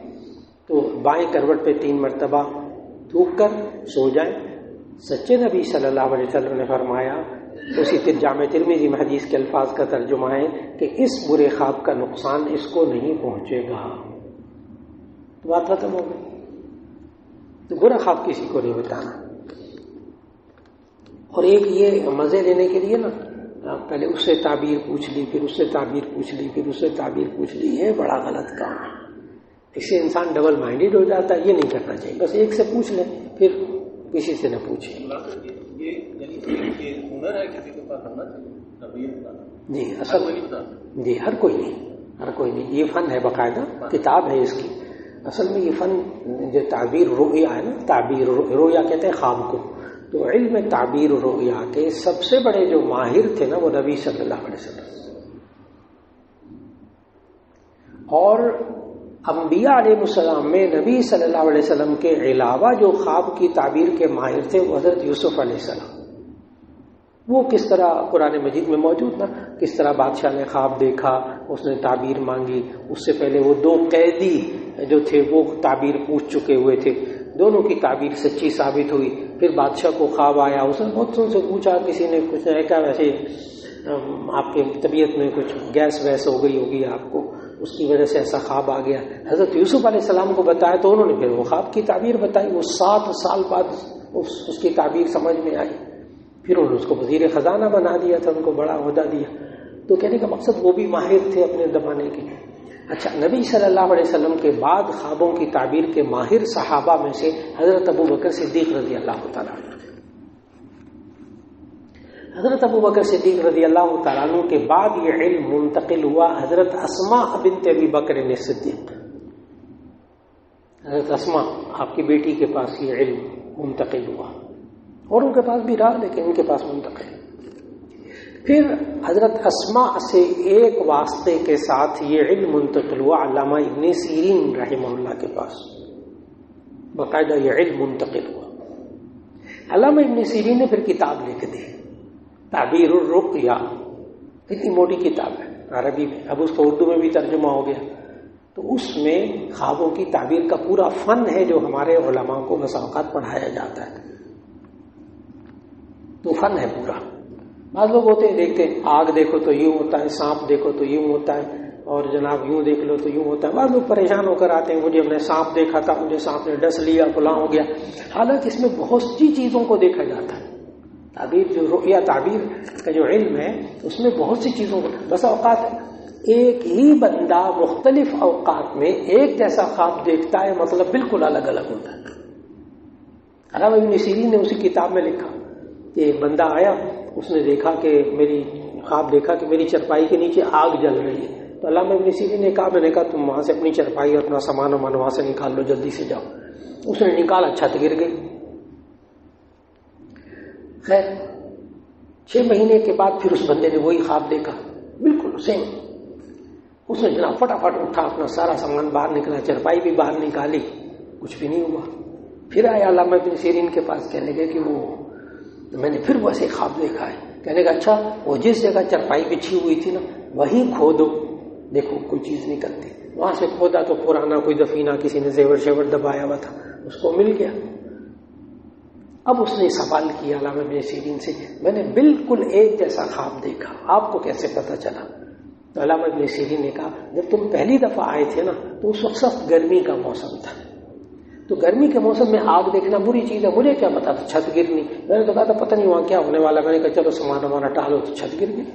تو بائیں کروٹ پہ 3 مرتبہ تھوک کر سو جائیں۔ سچے نبی صلی اللہ علیہ وسلم نے فرمایا، اسی طرح جامع ترمذی میں حدیث کے الفاظ کا ترجمہ ہے کہ اس برے خواب کا نقصان اس کو نہیں پہنچے گا۔ تو بات ختم ہو گئی۔ تو برا خواب کسی کو نہیں بتانا۔ اور ایک یہ مزے لینے کے لیے نا پہلے اس سے تعبیر پوچھ لی، پھر اس سے تعبیر پوچھ لی، پھر اس سے تعبیر پوچھ لی، یہ بڑا غلط کام ہے۔ اس سے انسان ڈبل مائنڈیڈ ہو جاتا ہے، یہ نہیں کرنا چاہیے۔ بس ایک سے پوچھ لیں پھر کسی سے نہ پوچھیں۔ جی اصل جی ہر کوئی نہیں، یہ فن ہے، باقاعدہ کتاب ہے اس کی۔ اصل میں یہ فن جو تعبیر رؤیا ہے نا، تعبیر رؤیا کہتے ہیں خواب کو، تو علم تعبیر رؤیا کے سب سے بڑے جو ماہر تھے نا وہ نبی صلی اللہ علیہ وسلم، اور انبیاء علیہ السلام میں نبی صلی اللہ علیہ وسلم کے علاوہ جو خواب کی تعبیر کے ماہر تھے وہ حضرت یوسف علیہ السلام۔ وہ کس طرح قرآن مجید میں موجود نا، کس طرح بادشاہ نے خواب دیکھا، اس نے تعبیر مانگی، اس سے پہلے وہ 2 قیدی جو تھے وہ تعبیر پوچھ چکے ہوئے تھے، دونوں کی تعبیر سچی ثابت ہوئی۔ پھر بادشاہ کو خواب آیا، اس نے بہت سے پوچھا، کسی نے کچھ نہیں کہا، ویسے آپ کی طبیعت میں کچھ گیس ویس ہو گئی ہوگی آپ کو، اس کی وجہ سے ایسا خواب آ گیا۔ حضرت یوسف علیہ السلام کو بتایا تو انہوں نے پھر وہ خواب کی تعبیر بتائی، وہ 7 سال بعد اس کی تعبیر سمجھ میں آئی، پھر انہوں نے اس کو وزیر خزانہ بنا دیا تھا، ان کو بڑا عہدہ دیا۔ تو کہنے کا مقصد وہ بھی ماہر تھے اپنے زمانے کے۔ اچھا، نبی صلی اللہ علیہ وسلم کے بعد خوابوں کی تعبیر کے ماہر صحابہ میں سے حضرت ابو بکر صدیق رضی اللہ تعالیٰ عنہ۔ حضرت ابو بکر صدیق رضی اللہ تعالیٰ عنہ کے بعد یہ علم منتقل ہوا حضرت اسماء بنت ابی بکر صدیق، حضرت اسماء آپ کی بیٹی کے پاس یہ علم منتقل ہوا، اور ان کے پاس بھی رہا لیکن ان کے پاس منتقل۔ پھر حضرت اسما سے ایک واسطے کے ساتھ یہ علم منتقل ہوا علامہ ابن سیرین رحمہ اللہ کے پاس، باقاعدہ یہ علم منتقل ہوا۔ علامہ ابن سیرین نے پھر کتاب لکھ دی، تعبیر الرقیہ، اتنی موٹی کتاب ہے عربی میں، اب اس کو اردو میں بھی ترجمہ ہو گیا۔ تو اس میں خوابوں کی تعبیر کا پورا فن ہے جو ہمارے علماء کو بسا اوقات پڑھایا جاتا ہے، تو فن ہے پورا۔ بعض لوگ ہوتے ہیں دیکھتے ہیں آگ دیکھو تو یوں ہوتا ہے، سانپ دیکھو تو یوں ہوتا ہے، اور جناب یوں دیکھ لو تو یوں ہوتا ہے۔ بعض لوگ پریشان ہو کر آتے ہیں، مجھے ہم نے سانپ دیکھا تھا، مجھے سانپ نے ڈس لیا، فلاں ہو گیا۔ حالانکہ اس میں بہت سی چیزوں کو دیکھا جاتا ہے۔ تعبیر جو رؤیا تعبیر کا جو علم ہے اس میں بہت سی چیزوں کو، بس اوقات ایک ہی بندہ مختلف اوقات میں ایک جیسا خواب دیکھتا ہے، مطلب بالکل الگ الگ ہوتا ہے۔ علامہ ابن سیرین نے اسی کتاب میں لکھا کہ ایک بندہ آیا، اس نے دیکھا کہ خواب دیکھا کہ میری چرپائی کے نیچے آگ جل رہی ہے۔ تو علامہ ابن سیرین نے کہا، میں نے کہا تم وہاں سے اپنی چرپائی اور اپنا سامان وامان وہاں سے نکال لو، جلدی سے جاؤ۔ اس نے نکالا، چھت گر گئی۔ خیر 6 مہینے کے بعد پھر اس بندے نے وہی خواب دیکھا، بالکل سیم۔ اس نے جناب فٹافٹ اٹھا، اپنا سارا سامان باہر نکلا، چرپائی بھی باہر نکالی، کچھ بھی نہیں ہوا۔ پھر آیا علامہ ابن سیرین کے پاس، کہنے لگے کہ میں نے پھر ویسے خواب دیکھا ہے۔ کہنے کا اچھا، وہ جس جگہ چرپائی بچھی ہوئی تھی نا وہیں کھودو، دیکھو کوئی چیز نکلتی۔ وہاں سے کھودا تو پرانا کوئی دفینہ کسی نے زیور شیور دبایا ہوا تھا، اس کو مل گیا۔ اب اس نے سوال کیا علامہ ابن سیرین سے، میں نے بالکل ایک جیسا خواب دیکھا، آپ کو کیسے پتہ چلا؟ تو علامہ ابن سیرین نے کہا، جب تم پہلی دفعہ آئے تھے نا تو اس وقت سخت گرمی کا موسم تھا، تو گرمی کے موسم میں آگ دیکھنا بری چیز ہے، مجھے کیا پتا تھا چھت گرنی۔ میں نے تو کہا تھا پتہ نہیں وہاں کیا ہونے والا، میں نے کہا چلو سامان ہمارا ٹالو، تو چھت گر گئی۔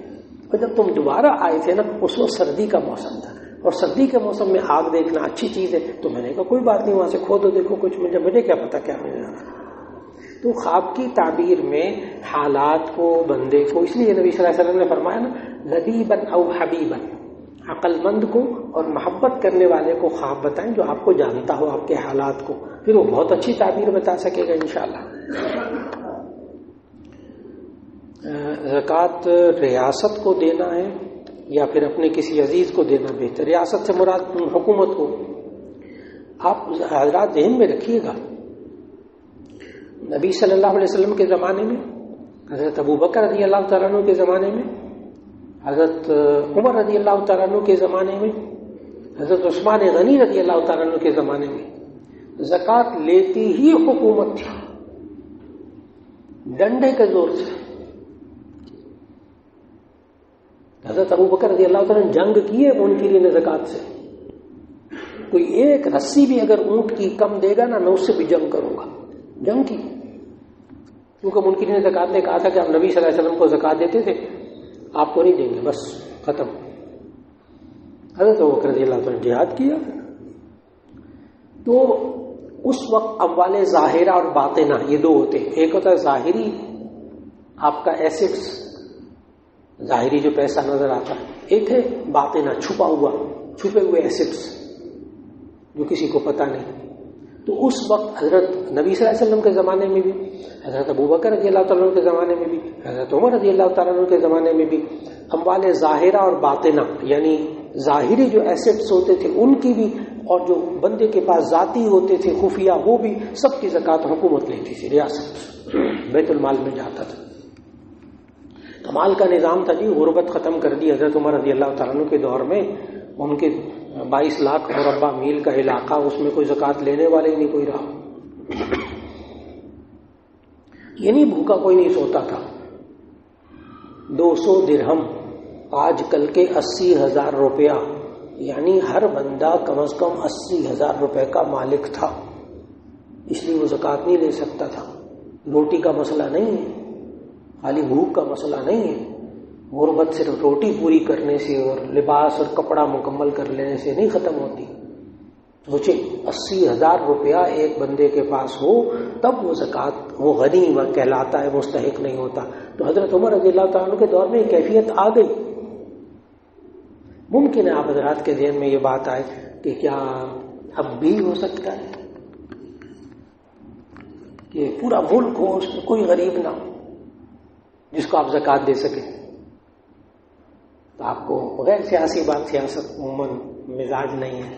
اور جب تم دوبارہ آئے تھے نا اس وقت سردی کا موسم تھا، اور سردی کے موسم میں آگ دیکھنا اچھی چیز ہے، تو میں نے کہا کوئی بات نہیں، وہاں سے کھودو دیکھو کچھ، مجھے کیا پتا کیا ہونے والا۔ تو خواب کی تعبیر میں حالات کو، بندے کو، اس لیے نبی صلی اللہ علیہ وسلم نے فرمایا نا، لبیبن او حبیبن، عقل مند کو اور محبت کرنے والے کو خواب بتائیں جو آپ کو جانتا ہو، آپ کے حالات کو، پھر وہ بہت اچھی تعبیر بتا سکے گا انشاءاللہ۔ زکوٰۃ ریاست کو دینا ہے یا پھر اپنے کسی عزیز کو دینا بہتر؟ ریاست سے مراد حکومت کو۔ آپ حضرات ذہن میں رکھیے گا، نبی صلی اللہ علیہ وسلم کے زمانے میں، حضرت ابو بکر رضی اللہ تعالیٰ عنہ کے زمانے میں، حضرت عمر رضی اللہ تعالیٰ عنہ کے زمانے میں، حضرت عثمان غنی رضی اللہ تعالیٰ عنہ کے زمانے میں زکوٰۃ لیتی ہی حکومت تھی، ڈنڈے کے زور سے۔ حضرت ابو بکر رضی اللہ تعالیٰ نے جنگ کی ہے منکرین زکوٰۃ سے، کوئی ایک رسی بھی اگر اونٹ کی کم دے گا نا میں اس سے بھی جنگ کروں گا، جنگ کی، کیونکہ منکرین زکوٰۃ نے کہا تھا کہ آپ نبی صلی اللہ علیہ وسلم کو زکوٰۃ دیتے تھے، آپ کو نہیں دیں گے، بس ختم۔ حضرت ابو بکر رضی اللہ تعالیٰ نے جہاد کیا۔ تو اس وقت اموال ظاہرہ اور باطنہ یہ دو ہوتے ہیں، ایک ہوتا ہے ظاہری آپ کا ایسٹس، ظاہری جو پیسہ نظر آتا ہے، ایک ہے باطنہ چھپے ہوئے ایسٹس جو کسی کو پتہ نہیں۔ تو اس وقت حضرت نبی صلی اللہ علیہ وسلم کے زمانے میں بھی، حضرت ابو بکر رضی اللہ تعالیٰ عنہ کے زمانے میں بھی، حضرت عمر رضی اللہ تعالیٰ عنہ کے زمانے میں بھی اموال ظاہرہ اور باطنہ، یعنی ظاہری جو ایسٹس ہوتے تھے ان کی بھی، اور جو بندے کے پاس ذاتی ہوتے تھے خفیہ، وہ بھی، سب کی زکوٰۃ حکومت لیتی تھی، ریاست بیت المال میں جاتا تھا۔ کمال کا نظام تھا جی، غربت ختم کر دی حضرت عمر رضی اللہ تعالیٰ عنہ کے دور میں۔ ان کے 22 لاکھ مربع میل کا علاقہ، اس میں کوئی زکوٰۃ لینے والے ہی نہیں کوئی رہا، یعنی بھوکا کوئی نہیں سوتا تھا۔ 200 درہم آج کل کے 80,000 روپیہ، یعنی ہر بندہ کم از کم 80,000 روپے کا مالک تھا، اس لیے وہ زکوٰۃ نہیں لے سکتا تھا۔ روٹی کا مسئلہ نہیں ہے، خالی بھوک کا مسئلہ نہیں ہے، غربت صرف روٹی پوری کرنے سے اور لباس اور کپڑا مکمل کر لینے سے نہیں ختم ہوتی۔ سوچے 80,000 روپیہ ایک بندے کے پاس ہو تب وہ زکوٰۃ، وہ غنی کہلاتا ہے، مستحق نہیں ہوتا۔ تو حضرت عمر رضی اللہ تعالیٰ عنہ کے دور میں یہ کیفیت آ گئی۔ ممکن ہے آپ حضرات کے ذہن میں یہ بات آئے کہ کیا اب بھی ہو سکتا ہے کہ پورا ملک ہو، اس میں کوئی غریب نہ ہو جس کو آپ زکوٰۃ دے سکیں؟ تو آپ کو غیر سیاسی بات، سیاست عموماً مزاج نہیں ہے.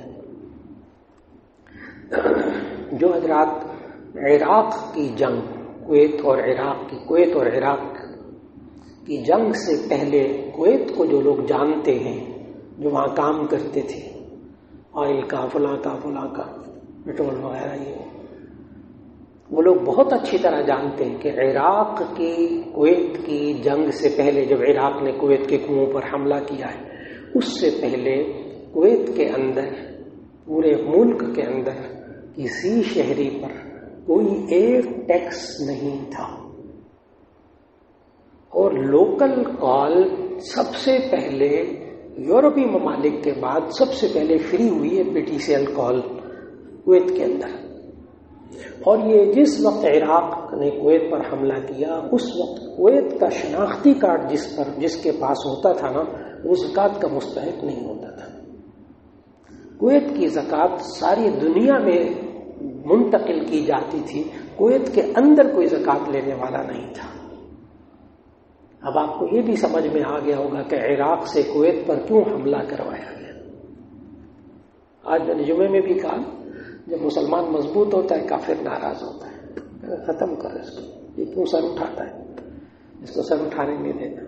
جو حضرات عراق کی جنگ، کویت اور عراق کی جنگ سے پہلے کویت کو جو لوگ جانتے ہیں، جو وہاں کام کرتے تھے، آئل کا، فلاں کا پیٹرول وغیرہ، وہ لوگ بہت اچھی طرح جانتے ہیں کہ عراق کی کویت کی جنگ سے پہلے، جب عراق نے کویت کے کنووں پر حملہ کیا ہے، اس سے پہلے کویت کے اندر، پورے ملک کے اندر کسی شہری پر کوئی ایک ٹیکس نہیں تھا. اور لوکل کال سب سے پہلے یورپی ممالک کے بعد سب سے پہلے فری ہوئی ہے PTCL کال کویت کے اندر. اور یہ جس وقت عراق نے کویت پر حملہ کیا، اس وقت کویت کا شناختی کارڈ جس کے پاس ہوتا تھا نا، وہ زکوٰۃ کا مستحق نہیں ہوتا تھا. کویت کی زکوٰۃ ساری دنیا میں منتقل کی جاتی تھی، کویت کے اندر کوئی زکوٰۃ لینے والا نہیں تھا. اب آپ کو یہ بھی سمجھ میں آ گیا ہوگا کہ عراق سے کویت پر کیوں حملہ کروایا گیا. آج میں نے جمعے میں بھی کہا، جب مسلمان مضبوط ہوتا ہے کافر ناراض ہوتا ہے، ختم کر اس کو، یہ کیوں سر اٹھاتا ہے، اس کو سر اٹھانے نہیں دینا.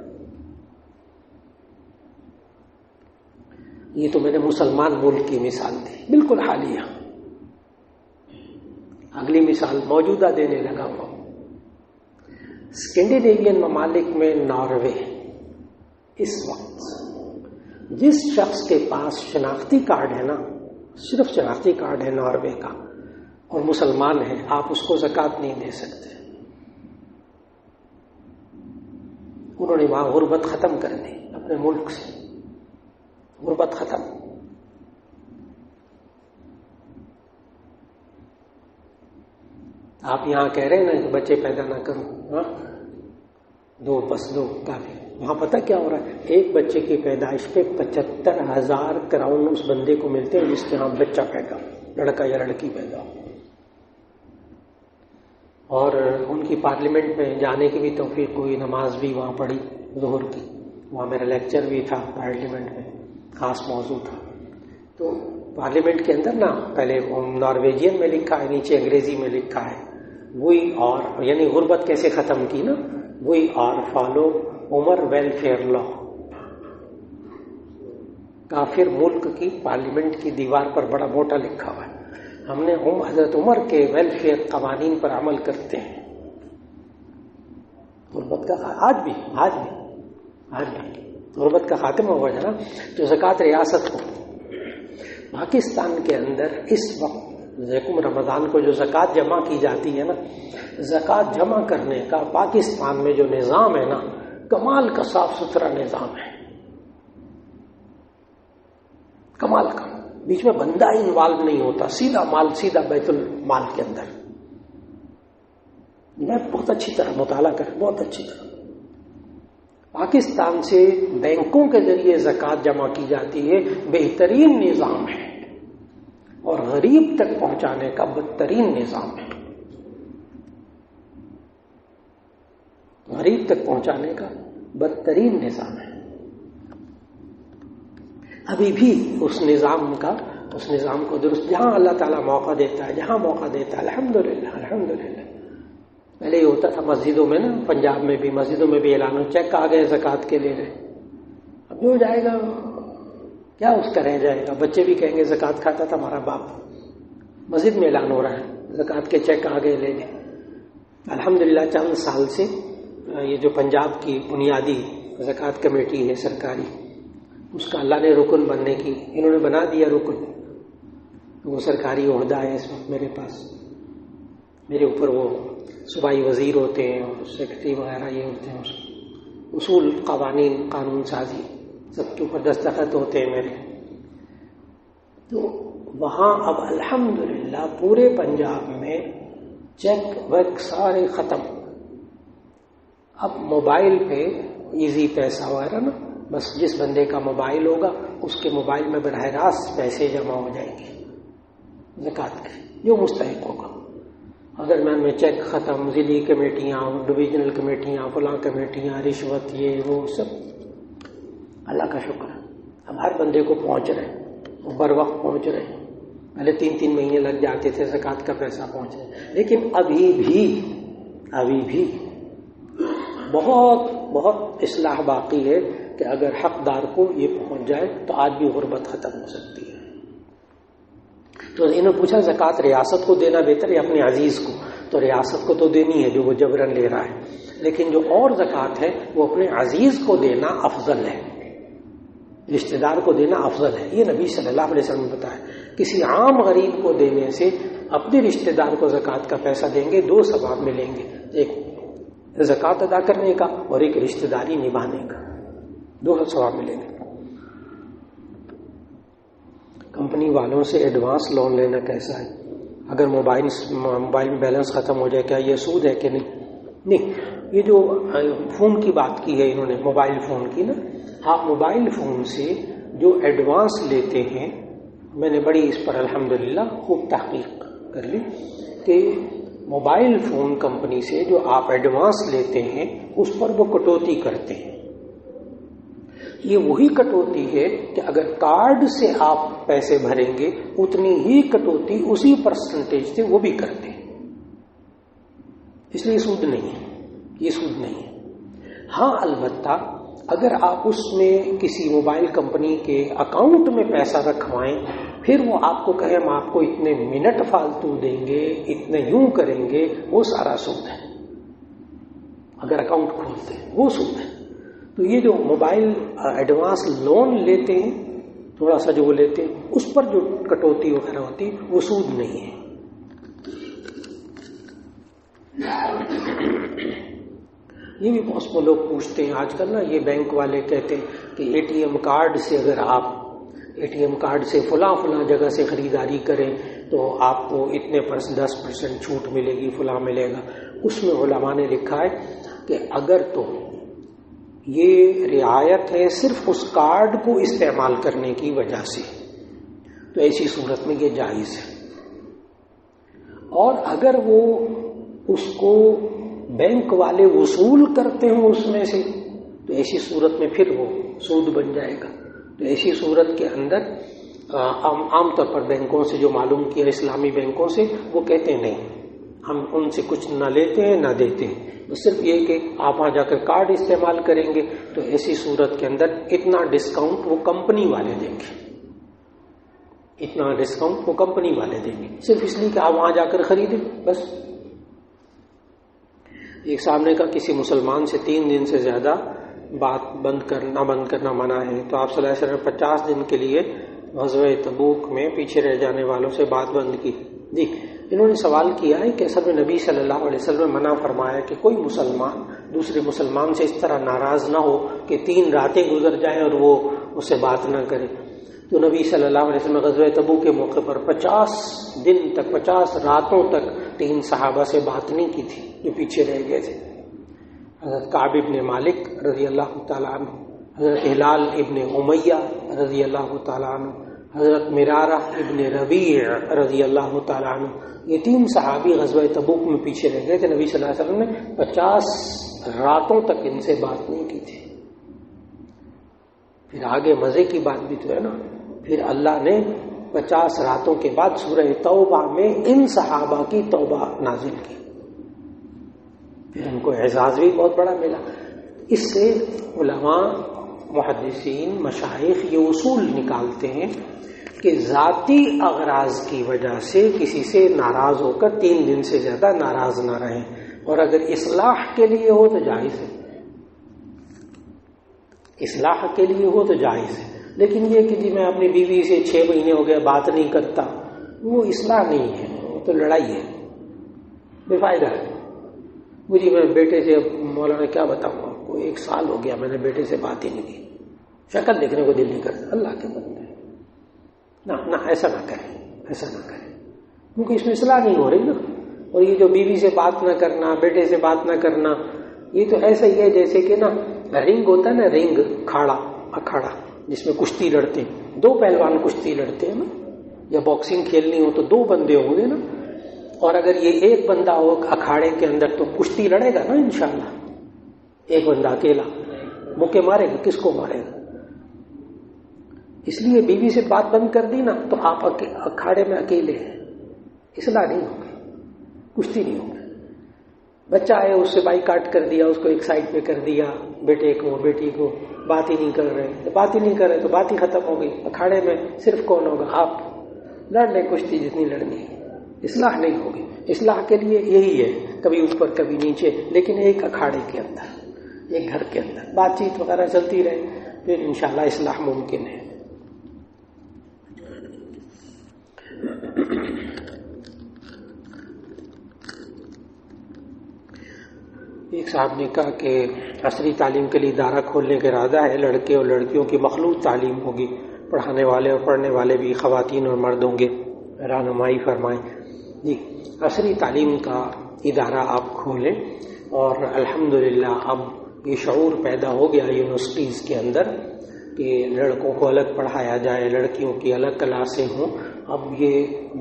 یہ تو میں نے مسلمان ملک کی مثال دی، بالکل حالیہ. اگلی مثال موجودہ دینے لگا ہوں. اسکینڈینیوین ممالک میں ناروے، اس وقت جس شخص کے پاس شناختی کارڈ ہے نا، صرف شناختی کارڈ ہے ناروے کا، اور مسلمان ہے، آپ اس کو زکوٰۃ نہیں دے سکتے. انہوں نے وہاں غربت ختم کر دی، اپنے ملک سے غربت ختم. آپ یہاں کہہ رہے ہیں نا کہ بچے پیدا نہ کرو، ہاں، دو بس دو کافی. وہاں پتہ کیا ہو رہا ہے؟ ایک بچے کی پیدائش پہ 75,000 کراؤن اس بندے کو ملتے ہیں جس کے ہاں بچہ پیدا ہو، لڑکا یا لڑکی پیدا ہو. اور ان کی پارلیمنٹ میں جانے کی بھی توفیق ہوئی، نماز بھی وہاں پڑھی ظہر کی، وہاں میرا لیکچر بھی تھا پارلیمنٹ میں، خاص موضوع تھا. تو پارلیمنٹ کے اندر نا پہلے نارویجین میں لکھا ہے، نیچے انگریزی میں لکھا ہے، وی اور یعنی غربت کیسے ختم کی نا، we are follow Umar welfare law. کافر ملک کی پارلیمنٹ کی دیوار پر بڑا موٹا لکھا ہوا ہے، ہم نے حضرت عمر کے ویلفیئر قوانین پر عمل کرتے ہیں. غربت کا آج بھی غربت کا خاتمہ ہوا ہے نا. جو زکوٰۃ ریاست کو پاکستان کے اندر اس وقت رمضان کو جو زکوٰۃ جمع کی جاتی ہے نا، زکوٰۃ جمع کرنے کا پاکستان میں جو نظام ہے نا، کمال کا صاف ستھرا نظام ہے، کمال کا. بیچ میں بندہ انوالو نہیں ہوتا، سیدھا مال سیدھا بیت المال کے اندر. میں بہت اچھی طرح مطالعہ کریں، بہت اچھی طرح. پاکستان سے بینکوں کے ذریعے زکوٰۃ جمع کی جاتی ہے، بہترین نظام ہے، اور غریب تک پہنچانے کا بدترین نظام ہے. غریب تک پہنچانے کا بدترین نظام ہے. ابھی بھی اس نظام کو درست، جہاں اللہ تعالیٰ موقع دیتا ہے، جہاں موقع دیتا ہے، الحمدللہ. پہلے یہ ہوتا تھا مسجدوں میں نا، پنجاب میں بھی مسجدوں میں بھی اعلان ہو، چیک آ گئے زکوٰۃ کے لے رہے. اب جو جائے گا کیا اس کا رہ جائے گا، بچے بھی کہیں گے زکوٰۃ کھاتا تھا ہمارا باپ. مسجد میں اعلان ہو رہا ہے زکوٰۃ کے چیک آ گئے لے لیں. الحمدللہ چند سال سے یہ جو پنجاب کی بنیادی زکوٰۃ کمیٹی ہے سرکاری، اس کا اللہ نے رکن بننے کی، انہوں نے بنا دیا رکن. وہ سرکاری عہدہ ہے اس وقت میرے پاس، میرے اوپر وہ صوبائی وزیر ہوتے ہیں اور سیکرٹری وغیرہ یہ ہوتے ہیں، اصول قوانین قانون سازی سب کے اوپر دستخط ہوتے ہیں میرے. تو وہاں اب الحمدللہ پورے پنجاب میں چیک ورک سارے ختم. اب موبائل پہ ایزی پیسہ وغیرہ نا، بس جس بندے کا موبائل ہوگا اس کے موبائل میں براہ راست پیسے جمع ہو جائیں گے زکوٰۃ کے، جو مستحق ہوگا. اگر میں چیک ختم، ضلعی کمیٹیاں، ڈویژنل کمیٹیاں، فلاں کمیٹیاں، رشوت، یہ وہ سب اللہ کا شکر ہے اب ہر بندے کو پہنچ رہے ہیں، وہ بر وقت پہنچ رہے ہیں. پہلے 3 مہینے لگ جاتے تھے زکوٰۃ کا پیسہ پہنچے، لیکن ابھی بھی بہت اصلاح باقی ہے کہ اگر حقدار کو یہ پہنچ جائے تو آج بھی غربت ختم ہو سکتی ہے. تو انہوں نے پوچھا زکوٰۃ ریاست کو دینا بہتر ہے اپنے عزیز کو؟ تو ریاست کو تو دینی ہے جو وہ جبرن لے رہا ہے، لیکن جو اور زکوٰۃ ہے وہ اپنے عزیز کو دینا افضل ہے، رشتہ دار کو دینا افضل ہے. یہ نبی صلی اللہ علیہ وسلم نے بتایا. کسی عام غریب کو دینے سے اپنے رشتہ دار کو زکوٰۃ کا پیسہ دیں گے 2 ثواب ملیں گے، ایک زکوٰۃ ادا کرنے کا اور ایک رشتہ داری نبھانے کا، 2 ثواب ملیں گے. کمپنی والوں سے ایڈوانس لون لینا کیسا ہے؟ اگر موبائل میں بیلنس ختم ہو جائے کیا یہ سود ہے کہ نہیں؟ یہ جو فون کی بات کی ہے انہوں نے، موبائل فون کی نا، آپ موبائل فون سے جو ایڈوانس لیتے ہیں، میں نے بڑی اس پر الحمدللہ خوب تحقیق کر لی کہ موبائل فون کمپنی سے جو آپ ایڈوانس لیتے ہیں اس پر وہ کٹوتی کرتے ہیں. یہ وہی کٹوتی ہے کہ اگر کارڈ سے آپ پیسے بھریں گے اتنی ہی کٹوتی اسی پرسنٹیج سے وہ بھی کرتے ہیں. اس لیے سود نہیں ہے، یہ سود نہیں ہے. ہاں البتہ اگر آپ اس میں کسی موبائل کمپنی کے اکاؤنٹ میں پیسہ رکھوائیں، پھر وہ آپ کو کہیں ہم آپ کو اتنے منٹ فالتو دیں گے، اتنے یوں کریں گے، وہ سارا سود ہے. اگر اکاؤنٹ کھولتے ہیں وہ سود ہے. تو یہ جو موبائل ایڈوانس لون لیتے ہیں، تھوڑا سا جو وہ لیتے ہیں اس پر جو کٹوتی وغیرہ ہوتی ہے وہ سود نہیں ہے. یہ بھی بہت لوگ پوچھتے ہیں آج کل نا، یہ بینک والے کہتے ہیں کہ اے ٹی ایم کارڈ سے اگر آپ اے ٹی ایم کارڈ سے فلاں جگہ سے خریداری کریں تو آپ کو اتنے 10% چھوٹ ملے گی، فلاں ملے گا. اس میں علماء نے لکھا ہے کہ اگر تو یہ رعایت ہے صرف اس کارڈ کو استعمال کرنے کی وجہ سے تو ایسی صورت میں یہ جائز ہے، اور اگر وہ اس کو بینک والے وصول کرتے ہوں اس میں سے تو ایسی صورت میں پھر وہ سود بن جائے گا. تو ایسی صورت کے اندر عام طور پر بینکوں سے جو معلوم کیا اسلامی بینکوں سے، وہ کہتے ہیں نہیں ہم ان سے کچھ نہ لیتے ہیں نہ دیتے ہیں، صرف یہ کہ آپ وہاں جا کر کارڈ استعمال کریں گے تو ایسی صورت کے اندر اتنا ڈسکاؤنٹ وہ کمپنی والے دیں گے، اتنا ڈسکاؤنٹ وہ کمپنی والے دیں گے، صرف اس لیے کہ آپ وہاں جا کر خریدیں بس. ایک صاحب نے کہا کسی مسلمان سے 3 دن سے زیادہ بات بند کرنا منع ہے، تو آپ صلی اللہ علیہ وسلم نے 50 دن کے لیے غزوہ تبوک میں پیچھے رہ جانے والوں سے بات بند کی. جی انہوں نے سوال کیا ہے کہ اصل میں نبی صلی اللہ علیہ وسلم نے منع فرمایا کہ کوئی مسلمان دوسرے مسلمان سے اس طرح ناراض نہ ہو کہ 3 راتیں گزر جائیں اور وہ اس سے بات نہ کرے. تو نبی صلی اللہ علیہ وسلم غزوہ تبوک کے موقع پر 50 دن تک 50 راتوں تک 3 صحابہ سے بات نہیں کی تھی جو پیچھے رہ گئے تھے. حضرت کعب ابن مالک رضی اللہ تعالیٰ عنہ، حضرت ہلال ابن امیہ رضی اللہ تعالیٰ عنہ، حضرت مرارہ ابن ربیع رضی اللہ تعالیٰ عنہ، یہ 3 صحابی غزوہ تبوک میں پیچھے رہ گئے تھے. نبی صلی اللہ علیہ وسلم نے 50 راتوں تک ان سے بات نہیں کی تھی. پھر آگے مزے کی بات بھی تو ہے نا، پھر اللہ نے 50 راتوں کے بعد سورہ توبہ میں ان صحابہ کی توبہ نازل کی، پھر ان کو اعزاز بھی بہت بڑا ملا. اس سے علماء محدثین مشائخ یہ اصول نکالتے ہیں کہ ذاتی اغراض کی وجہ سے کسی سے ناراض ہو کر 3 دن سے زیادہ ناراض نہ رہیں، اور اگر اصلاح کے لیے ہو تو جائز ہے، اصلاح کے لیے ہو تو جائز ہے. لیکن یہ کہ جی میں اپنی بیوی سے 6 مہینے ہو گئے بات نہیں کرتا، وہ اصلاح نہیں ہے، وہ تو لڑائی ہے، بے فائدہ ہے. مجھے میں بیٹے سے مولانا کیا بتاؤں آپ کو، 1 سال ہو گیا میں نے بیٹے سے بات ہی نہیں کی، شکل دیکھنے کو دل نہیں کرتا. اللہ کے بندے نہ ایسا نہ کریں، ایسا نہ کریں، کیونکہ اس میں اصلاح نہیں ہو رہی نا. اور یہ جو بیوی سے بات نہ کرنا، بیٹے سے بات نہ کرنا، یہ تو ایسا ہی ہے جیسے کہ نا رنگ ہوتا ہے نا، رنگ اکھاڑا جس میں کشتی لڑتے ہیں، 2 پہلوان کشتی لڑتے ہیں نا، یا باکسنگ کھیلنی ہو تو 2 بندے ہوں گے نا، اور اگر یہ ایک بندہ ہو اکھاڑے کے اندر تو کشتی لڑے گا نا انشاءاللہ. ایک بندہ اکیلا مکے مارے گا، کس کو مارے گا؟ اس لیے بیوی سے بات بند کر دی نا تو آپ اکھاڑے میں اکیلے ہیں، اصلاح نہیں ہوگی، کشتی نہیں ہوگی. بچہ آئے اس سے بائی کاٹ کر دیا، اس کو ایک سائڈ پہ کر دیا، بیٹے کو بیٹی کو بات ہی نہیں کر رہے، بات ہی نہیں کر رہے تو بات ہی ختم ہو گئی. اکھاڑے میں صرف کون ہوگا؟ آپ. لڑ لیں کشتی جتنی لڑنی ہے، اصلاح نہیں ہوگی. اصلاح کے لیے یہی ہے، کبھی اوپر کبھی نیچے، لیکن ایک اکھاڑے کے اندر، ایک گھر کے اندر بات چیت وغیرہ چلتی رہے، پھر انشاءاللہ اصلاح ممکن ہے. ایک صاحب نے کہا کہ عصری تعلیم کے لیے ادارہ کھولنے کا ارادہ ہے، لڑکے اور لڑکیوں کی مخلوط تعلیم ہوگی، پڑھانے والے اور پڑھنے والے بھی خواتین اور مرد ہوں گے، رہنمائی فرمائیں. جی، عصری تعلیم کا ادارہ آپ کھولیں، اور الحمدللہ اب یہ شعور پیدا ہو گیا یونیورسٹیز کے اندر کہ لڑکوں کو الگ پڑھایا جائے، لڑکیوں کی الگ کلاسیں ہوں. اب یہ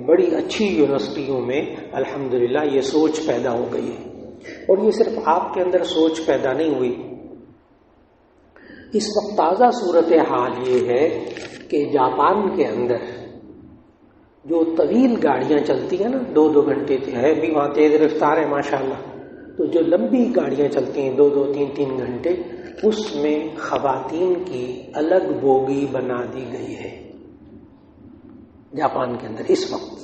بڑی اچھی یونیورسٹیوں میں الحمدللہ یہ سوچ پیدا ہو گئی ہے. اور یہ صرف آپ کے اندر سوچ پیدا نہیں ہوئی، اس وقت تازہ صورتحال یہ ہے کہ جاپان کے اندر جو طویل گاڑیاں چلتی ہیں نا، 2 گھنٹے ہے بھی وہاں تیز رفتار ہے ماشاءاللہ، تو جو لمبی گاڑیاں چلتی ہیں 2 3 گھنٹے، اس میں خواتین کی الگ بوگی بنا دی گئی ہے جاپان کے اندر اس وقت.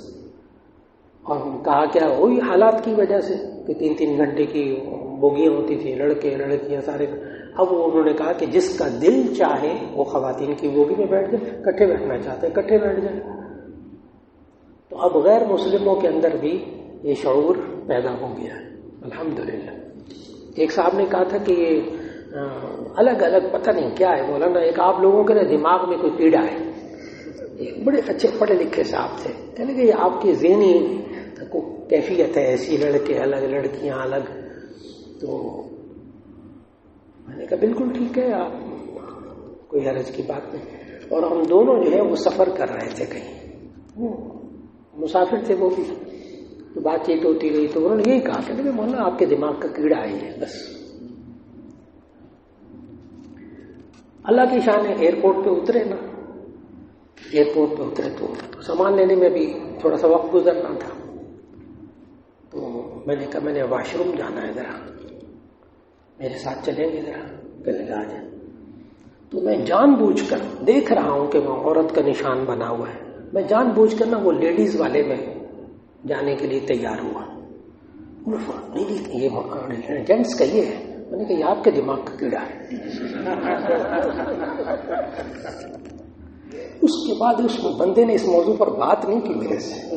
اور کہا کیا وہی حالات کی وجہ سے کہ 3 گھنٹے کی بوگیاں ہوتی تھی، لڑکے لڑکیاں سارے. اب انہوں نے کہا کہ جس کا دل چاہے وہ خواتین کی بوگی میں بیٹھ جائے، کٹھے بیٹھنا چاہتے ہیں کٹھے بیٹھ جائے. تو اب غیر مسلموں کے اندر بھی یہ شعور پیدا ہو گیا ہے الحمدللہ. ایک صاحب نے کہا تھا کہ یہ الگ الگ پتہ نہیں کیا ہے مولانا، ایک آپ لوگوں کے دماغ میں کوئی پیڑا ہے. ایک بڑے اچھے پڑھے لکھے صاحب تھے، کہنے کہ یہ آپ کی ذہنی کیفیت ہے ایسی، لڑکے الگ لڑکیاں الگ. تو میں نے کہا بالکل ٹھیک ہے، آپ کوئی حرج کی بات نہیں. اور ہم دونوں جو ہے وہ سفر کر رہے تھے، کہیں مسافر تھے وہ بھی، تو بات چیت ہوتی رہی تو انہوں نے یہی کہا کہ مولانا آپ کے دماغ کا کیڑا ہے بس. اللہ کی شان ہے، ایئرپورٹ پہ اترے نا، ایئرپورٹ پہ اترے تو سامان لینے میں بھی تھوڑا سا وقت گزرنا تھا. تو میں نے کہا میں نے واش روم جانا ہے، ذرا میرے ساتھ چلیں گے ذرا؟ کہنے لگا آ جائیں. تو میں جان بوجھ کر دیکھ رہا ہوں کہ وہاں عورت کا نشان بنا ہوا ہے، میں جان بوجھ کر نا وہ لیڈیز والے میں جانے کے لیے تیار ہوا. نہیں یہ جینٹس کا یہ ہے. میں نے کہا یہ آپ کے دماغ کا کیڑا ہے. اس کے بعد اس بندے نے اس موضوع پر بات نہیں کی میرے سے.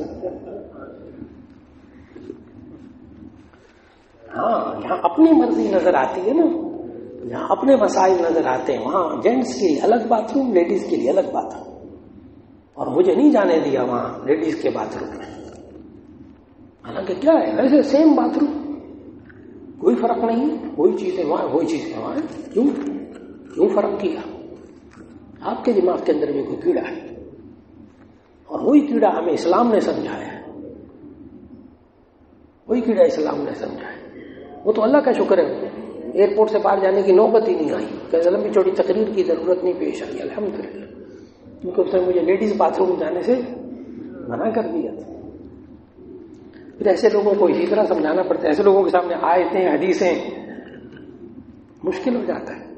ہاں، یہاں اپنی مرضی نظر آتی ہے نا، یہاں اپنے مسائل نظر آتے ہیں. وہاں جینٹس کے لیے الگ باتھ روم، لیڈیز کے لیے الگ باتھ روم، اور مجھے نہیں جانے دیا وہاں لیڈیز کے باتھ روم میں. حالانکہ کیا ہے ویسے سیم باتھ روم، کوئی فرق نہیں ہے، وہی چیزیں وہاں وہی چیزیں وہاں. کیوں فرق کیا؟ آپ کے دماغ کے اندر بھی کوئی کیڑا ہے، اور وہی کیڑا ہمیں اسلام نے سمجھایا ہے، وہی کیڑا اسلام نے سمجھایا. وہ تو اللہ کا شکر ہے ایئرپورٹ سے باہر جانے کی نوبت ہی نہیں آئی، کہ لمبی چھوٹی تقریر کی ضرورت نہیں پیش آئی الحمدللہ، کیونکہ اس نے مجھے لیڈیز باتھ روم جانے سے منع کر دیا تھا. پھر ایسے لوگوں کو اسی طرح سمجھانا پڑتا ہے، ایسے لوگوں کے سامنے آیتیں حدیثیں مشکل ہو جاتا ہے.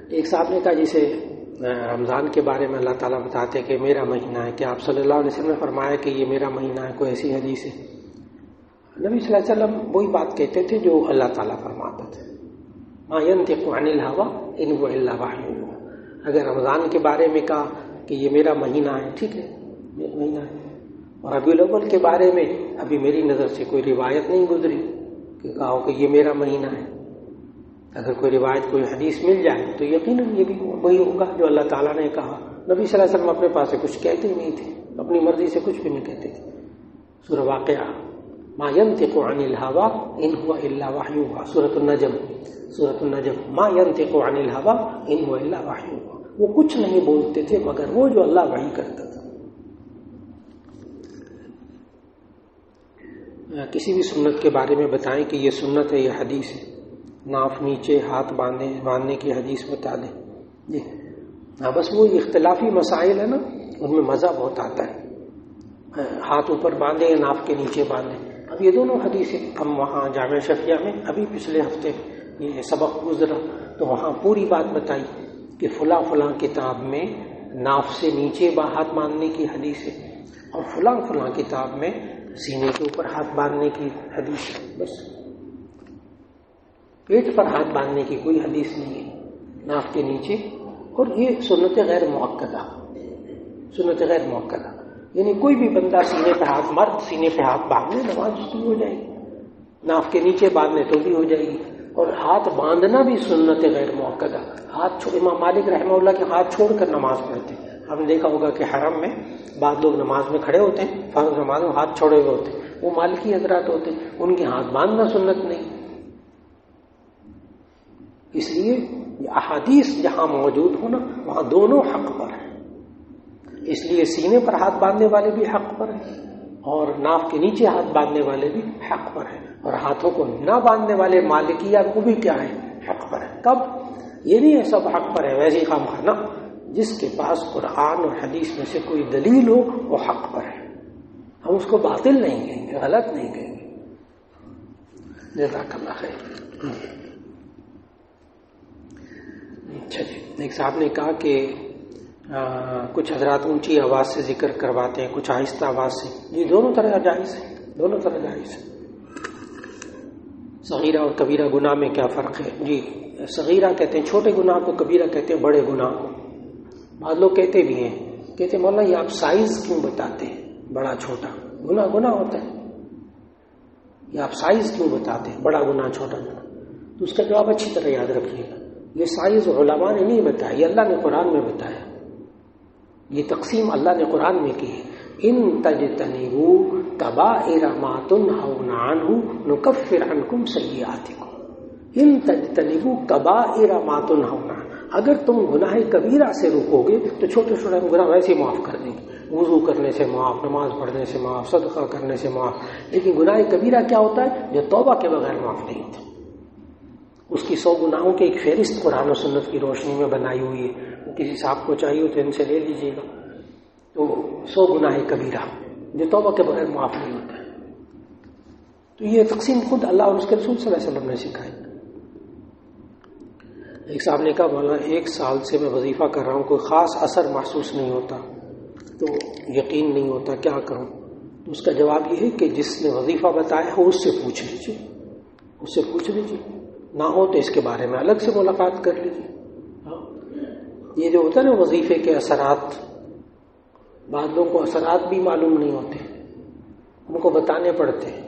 ایک صاحب نے کہا جسے رمضان کے بارے میں اللہ تعالیٰ بتاتے کہ میرا مہینہ ہے، کہ آپ صلی اللہ علیہ وسلم نے فرمایا کہ یہ میرا مہینہ ہے، کوئی ایسی حدیث ہے؟ نبی صلی اللہ علیہ وسلم وہی بات کہتے تھے جو اللہ تعالیٰ فرماتا تھا، ما ينطق عن الهوى ان هو الا وحی یوحی. اگر رمضان کے بارے میں کہا کہ یہ میرا مہینہ ہے، ٹھیک ہے میرا مہینہ ہے. اور ربیع الاول کے بارے میں ابھی میری نظر سے کوئی روایت نہیں گزری کہ کہا ہو کہ یہ میرا مہینہ ہے. اگر کوئی روایت کوئی حدیث مل جائے تو یقیناً یہ بھی وہی ہوگا جو اللہ تعالیٰ نے کہا. نبی صلی اللہ علیہ وسلم اپنے پاس سے کچھ کہتے ہی نہیں تھے، اپنی مرضی سے کچھ بھی نہیں کہتے تھے. سورہ واقعہ ما ينطق عن الهوى ان هو الا وحی یوحی، سورۃ النجم ما ينطق عن الهوى ان هو الا وحی یوحی. وہ کچھ نہیں بولتے تھے مگر وہ جو اللہ وحی کرتا تھا. کسی بھی سنت کے بارے میں بتائیں کہ یہ سنت ہے، یہ حدیث ہے. ناف نیچے ہاتھ باندھنے کی حدیث بتا دیں. جی ہاں بس وہ اختلافی مسائل ہے نا، ان میں مزہ بہت آتا ہے. ہاتھ اوپر باندھے یا ناف کے نیچے باندھے. اب یہ دونوں حدیثیں ہم وہاں جامع شفیہ میں ابھی پچھلے ہفتے یہ سبق گزرا تو وہاں پوری بات بتائی کہ فلاں فلاں کتاب میں ناف سے نیچے ہاتھ باندھنے کی حدیث ہے اور فلاں فلاں کتاب میں سینے کے اوپر ہاتھ باندھنے کی حدیث ہے. بس پیٹ پر ہاتھ باندھنے کی کوئی حدیث نہیں ہے، ناف کے نیچے. اور یہ سنت غیر مؤکدہ، سنت غیر مؤکدہ، یعنی کوئی بھی بندہ سینے پہ ہاتھ، مرد سینے پہ ہاتھ باندھنے نماز اس کی ہو جائے گی، ناف کے نیچے باندھنے تو بھی ہو جائے گی. اور ہاتھ باندھنا بھی سنت غیر مؤکدہ. امام مالک رحمہ اللہ کے ہاتھ چھوڑ کر نماز پڑھتے ہیں. ہم نے دیکھا ہوگا کہ حرم میں بعض لوگ نماز میں کھڑے ہوتے ہیں، فرض نماز میں ہاتھ چھوڑے ہوئے ہوتے ہیں، وہ مالکی حضرات ہوتے ہیں، ان کے ہاتھ باندھنا سنت نہیں. اس لیے احادیث جہاں موجود ہو نا وہاں دونوں حق پر ہیں. اس لیے سینے پر ہاتھ باندھنے والے بھی حق پر ہیں اور ناف کے نیچے ہاتھ باندھنے والے بھی حق پر ہیں. اور ہاتھوں کو نہ باندھنے والے مالکیہ وہ بھی کیا ہے؟ حق پر ہے. کب؟ یہ نہیں ہے سب حق پر ہے ویسے ہی خام خانہ. جس کے پاس قرآن اور حدیث میں سے کوئی دلیل ہو وہ حق پر ہے. ہم اس کو باطل نہیں کہیں گے، غلط نہیں کہیں گے. جزاک اللہ خیر. اچھا جی، ایک صاحب نے کہا کہ کچھ حضرات اونچی آواز سے ذکر کرواتے ہیں، کچھ آہستہ آواز سے. جی دونوں طرح جائز ہے، دونوں طرح جائز ہے. صغیرہ اور کبیرہ گناہ میں کیا فرق ہے؟ جی صغیرہ کہتے ہیں چھوٹے گناہ کو، کبیرہ کہتے ہیں بڑے گناہ کو. بعض لوگ کہتے بھی ہیں، کہتے ہیں مولانا یہ آپ سائز کیوں بتاتے ہیں؟ بڑا چھوٹا گناہ گناہ ہوتا ہے، یہ آپ سائز کیوں بتاتے ہیں؟ بڑا گناہ چھوٹا گناہ. تو اس کا جواب اچھی طرح یاد رکھیے گا. یہ سائز علماء نے نہیں بتایا، یہ اللہ نے قرآن میں بتایا. یہ تقسیم اللہ نے قرآن میں کی ہے. ان تجتنبوا کبائر ما تنہون عنہ نکفر عنکم سیئاتکم. ان تجتنبوا کبائر ما تنہون عنہ، اگر تم گناہ کبیرہ سے رکو گے تو چھوٹے چھوٹے گناہ ویسے ہی معاف کر دیں گے. وضو کرنے سے معاف، نماز پڑھنے سے معاف، صدقہ کرنے سے معاف. لیکن گناہ کبیرہ کیا ہوتا ہے؟ جو توبہ کے بغیر معاف نہیں ہوتا. اس کی 100 گناہوں کی ایک فہرست قرآن و سنت کی روشنی میں بنائی ہوئی ہے. کسی صاحب کو چاہیے تو ان سے لے لیجیے گا. تو 100 گناہ کبیرہ جو توبہ کے بغیر معاف نہیں ہوتا ہے. تو یہ تقسیم خود اللہ اور اس کے رسول صلی اللہ علیہ وسلم نے سکھائی. ایک صاحب نے کہا مولانا 1 سال سے میں وظیفہ کر رہا ہوں، کوئی خاص اثر محسوس نہیں ہوتا، تو یقین نہیں ہوتا، کیا کروں؟ تو اس کا جواب یہ ہے کہ جس نے وظیفہ بتایا ہو اس سے پوچھ لیجیے، اس سے پوچھ لیجیے. نہ ہو تو اس کے بارے میں الگ سے ملاقات کر لیجیے. یہ جو ہوتا ہے نا وظیفے کے اثرات، بعض لوگوں کو اثرات بھی معلوم نہیں ہوتے، ان کو بتانے پڑتے ہیں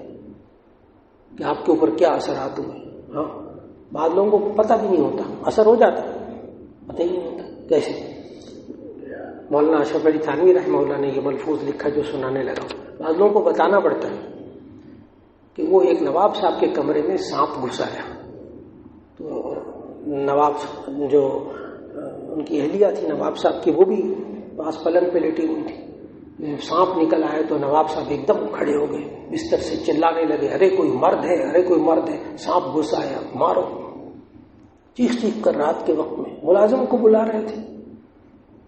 کہ آپ کے اوپر کیا اثرات ہوئے. ہاں بعض لوگوں کو پتہ بھی نہیں ہوتا، اثر ہو جاتا پتہ ہی نہیں ہوتا. کیسے؟ مولانا اشرف علی تھانوی رحمہ اللہ نے یہ ملفوظ لکھا جو سنانے لگا. بعض لوگوں کو بتانا پڑتا ہے کہ وہ ایک نواب صاحب کے کمرے میں سانپ گھس آیا. تو نواب جو ان کی اہلیہ تھی نواب صاحب کی، وہ بھی پاس پلنگ پہ لیٹی ہوئی تھی. سانپ نکل آئے تو نواب صاحب ایک دم کھڑے ہو گئے، بستر سے چلانے لگے، ارے کوئی مرد ہے، ارے کوئی مرد ہے، سانپ گھس آیا، مارو. چیخ چیخ کر رات کے وقت میں ملازم کو بلا رہے تھے.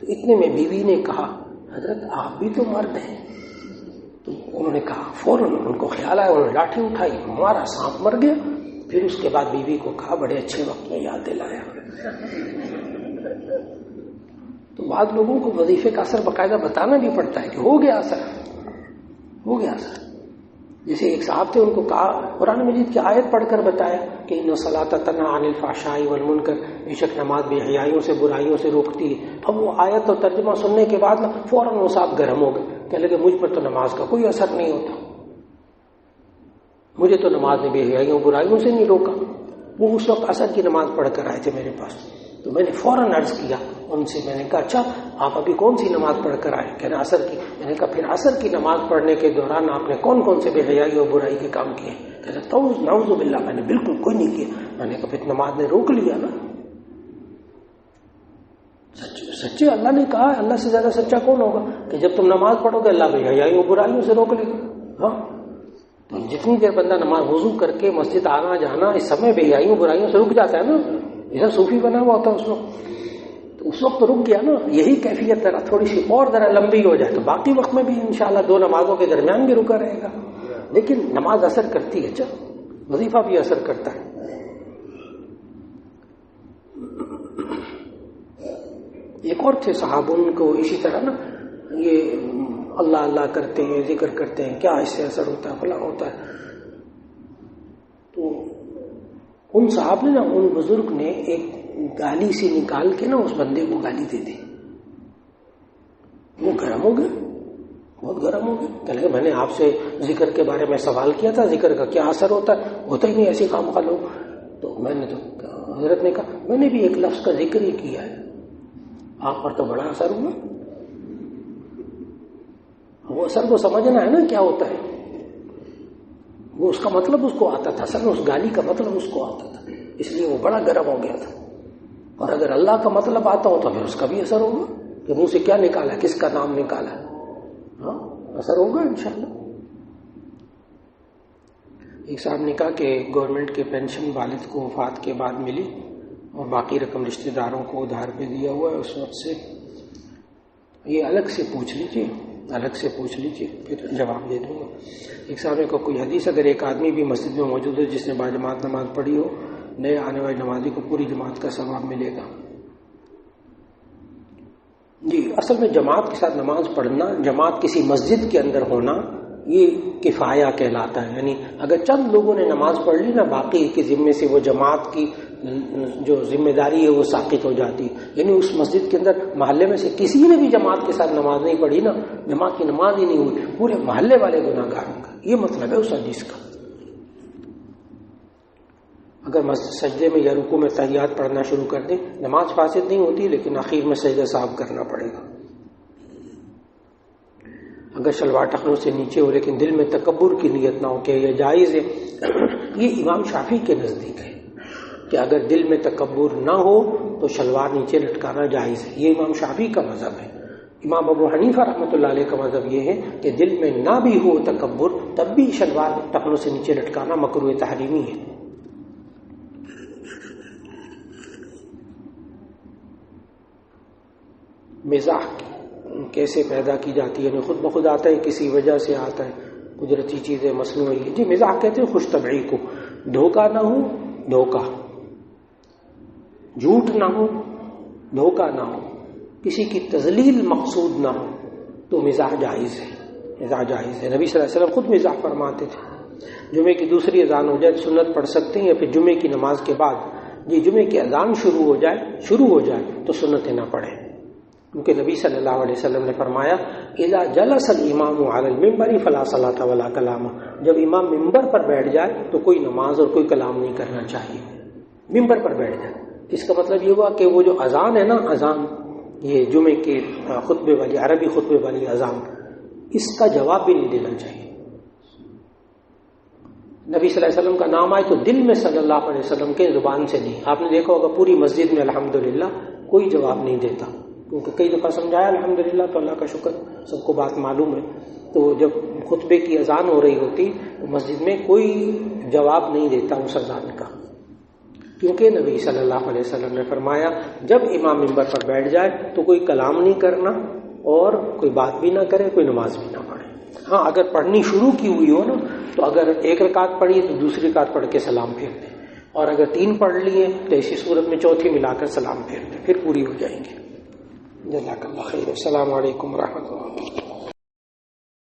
تو اتنے میں بیوی نے کہا حضرت آپ بھی تو مرد ہیں. تو انہوں نے کہا، فوراً ان کو خیال آیا، انہوں نے لاٹھی اٹھائی، ہمارا سانپ مر گیا. پھر اس کے بعد بیوی کو کہا بڑے اچھے وقت میں یاد دلایا. تو بعض لوگوں کو وظیفے کا اثر باقاعدہ بتانا بھی پڑتا ہے کہ ہو گیا اثر، ہو گیا اثر. جیسے ایک صاحب تھے، ان کو کہا قرآن مجید کی آیت پڑھ کر بتایا کہ ان الصلاۃ تنہی عن الفحشاء والمنکر، بے شک نماز بے حیائیوں سے، برائیوں سے روکتی ہے. اب وہ آیت اور ترجمہ سننے کے بعد فوراً وہ صاحب گرم ہو گئے، کہنے لگے مجھ پر تو نماز کا کوئی اثر نہیں ہوتا، مجھے تو نماز نے بے حیائیوں برائیوں سے نہیں روکا. وہ اس وقت عصر کی نماز پڑھ کر آئے تھے میرے پاس. تو میں نے فوراً عرض کیا ان سے، میں نے کہا اچھا آپ ابھی کون سی نماز پڑھ کر آئے؟ کہنا عصر کی. میں نے کہا پھر عصر کی نماز پڑھنے کے دوران آپ نے کون کون سے بے حیائی اور برائی کے کام کیے؟ کہنا نعوذ باللہ میں نے بالکل کوئی نہیں کیا. میں نے کہا پھر نماز نے روک لیا نا. سچے اللہ نے کہا، اللہ سے زیادہ سچا کون ہوگا کہ جب تم نماز پڑھو گے اللہ بے حیائی اور برائیوں سے روک لے گا. ہاں تو جتنی دیر بندہ نماز وضو کر کے مسجد آنا جانا اس سمے بے حیائیوں برائیوں سے رک جاتا ہے نا، ادھر صوفی بنا ہوا ہوتا ہے اس وقت. تو اس وقت رک گیا نا، یہی کیفیت ذرا تھوڑی سی اور ذرا لمبی ہو جائے تو باقی وقت میں بھی انشاءاللہ 2 نمازوں کے درمیان بھی رکا رہے گا. لیکن نماز اثر کرتی ہے، وظیفہ بھی اثر کرتا ہے. ایک اور تھے صحابہ، ان کو اسی طرح نا یہ اللہ اللہ کرتے ہیں، ذکر کرتے ہیں، کیا اس سے اثر ہوتا ہے، فلاں ہوتا ہے. تو ان صاحب نے نا، ان بزرگ نے ایک گالی سی نکال کے نا اس بندے کو گالی دے دی. وہ گرم ہو گئے، بہت گرم ہو گئے. کہنے میں نے آپ سے ذکر کے بارے میں سوال کیا تھا، ذکر کا کیا اثر ہوتا ہے، ہوتا ہی نہیں ایسے کام کا لوگ. تو میں نے تو حضرت نے کہا میں نے بھی ایک لفظ کا ذکر ہی کیا ہے، آپ پر تو بڑا اثر ہوا. وہ اثر کو سمجھنا ہے نا کیا ہوتا ہے. وہ اس کا مطلب اس کو آتا تھا، اصل میں اس گالی کا مطلب اس کو آتا تھا، اس لیے وہ بڑا گرم ہو گیا تھا. اور اگر اللہ کا مطلب آتا ہو تو پھر اس کا بھی اثر ہوگا کہ منہ سے کیا نکالا، کس کا نام نکالا. ہاں اثر ہوگا انشاءاللہ. ایک صاحب نے کہا کہ گورنمنٹ کے پینشن والد کو وفات کے بعد ملی اور باقی رقم رشتہ داروں کو ادھار پہ دیا ہوا ہے اس وقت سے. یہ الگ سے پوچھ لیجیے پھر جواب دے دوں گا. ایک صاحب نے کہا کوئی حدیث اگر ایک آدمی بھی مسجد میں موجود ہے جس نے باجماعت نماز پڑھی ہو، نئے آنے والے نمازی کو پوری جماعت کا ثواب ملے گا؟ جی اصل میں جماعت کے ساتھ نماز پڑھنا، جماعت کسی مسجد کے اندر ہونا، یہ کفایہ کہلاتا ہے. یعنی اگر چند لوگوں نے نماز پڑھ لی نا، باقی کے ذمے سے وہ جماعت کی جو ذمہ داری ہے وہ ساقط ہو جاتی. یعنی اس مسجد کے اندر محلے میں سے کسی نے بھی جماعت کے ساتھ نماز نہیں پڑھی نا، جماعت کی نماز ہی نہیں ہوئی، پورے محلے والے گناہ گار ہوں گے. یہ مطلب ہے اس حدیث کا. اگر سجدے میں یا رکوع میں تحیات پڑھنا شروع کر دیں، نماز فاسد نہیں ہوتی، لیکن آخر میں سجدہ صاحب کرنا پڑے گا. اگر شلوار ٹخنوں سے نیچے ہو لیکن دل میں تکبر کی نیت نہ ہو کہ یہ جائز ہے. یہ امام شافعی کے نزدیک ہے کہ اگر دل میں تکبر نہ ہو تو شلوار نیچے لٹکانا جائز ہے. یہ امام شافعی کا مذہب ہے. امام ابو حنیفہ رحمۃ اللہ علیہ کا مذہب یہ ہے کہ دل میں نہ بھی ہو تکبر تب بھی شلوار ٹخنوں سے نیچے لٹکانا مکروہ تحریمی ہے. مزاح کیسے پیدا کی جاتی ہے؟ خود بخود آتا ہے، کسی وجہ سے آتا ہے، قدرتی چیزیں مصنوعی. جی مزاح کہتے ہیں خوش طبعی کو. دھوکہ نہ ہو، دھوکہ، جھوٹ نہ ہو، دھوکہ نہ ہو، کسی کی تذلیل مقصود نہ ہو تو مزاح جائز ہے. مزاح جائز ہے. نبی صلی اللہ علیہ وسلم خود مزاح فرماتے تھے. جمعے کی دوسری اذان ہو جائے تو سنت پڑھ سکتے ہیں، یا پھر جمعے کی نماز کے بعد جی جمعے کی اذان شروع ہو جائے تو سنتیں نہ پڑھیں، کیونکہ نبی صلی اللہ علیہ وسلم نے فرمایا اذا جلس الامام علی المنبر فلا صلاۃ ولا کلام. جب امام ممبر پر بیٹھ جائے تو کوئی نماز اور کوئی کلام نہیں کرنا چاہیے. ممبر پر بیٹھ جائے، اس کا مطلب یہ ہوا کہ وہ جو اذان ہے نا، اذان یہ جمعے کے خطبے والی، عربی خطبے والی اذان، اس کا جواب بھی نہیں دینا چاہیے. نبی صلی اللہ علیہ وسلم کا نام آئے تو دل میں صلی اللہ علیہ وسلم کے زبان سے نہیں. آپ نے دیکھا ہوگا پوری مسجد میں الحمدللہ کوئی جواب نہیں دیتا، کیونکہ کئی دفعہ سمجھایا الحمدللہ تو اللہ کا شکر، سب کو بات معلوم ہے. تو جب خطبے کی اذان ہو رہی ہوتی تو مسجد میں کوئی جواب نہیں دیتا اس اذان کا، کیونکہ نبی صلی اللہ علیہ وسلم نے فرمایا جب امام ممبر پر بیٹھ جائے تو کوئی کلام نہیں کرنا اور کوئی بات بھی نہ کرے، کوئی نماز بھی نہ پڑھے. ہاں اگر پڑھنی شروع کی ہوئی ہو نا تو اگر ایک رکعت پڑھی تو دوسری رکعت پڑھ کے سلام پھیر دیں، اور اگر 3 پڑھ لیے تو اسی صورت میں چوتھی ملا کر سلام پھیر دیں، پھر پوری ہو جائیں گے. جزاک اللہ خیر. السلام علیکم ورحمۃ اللہ.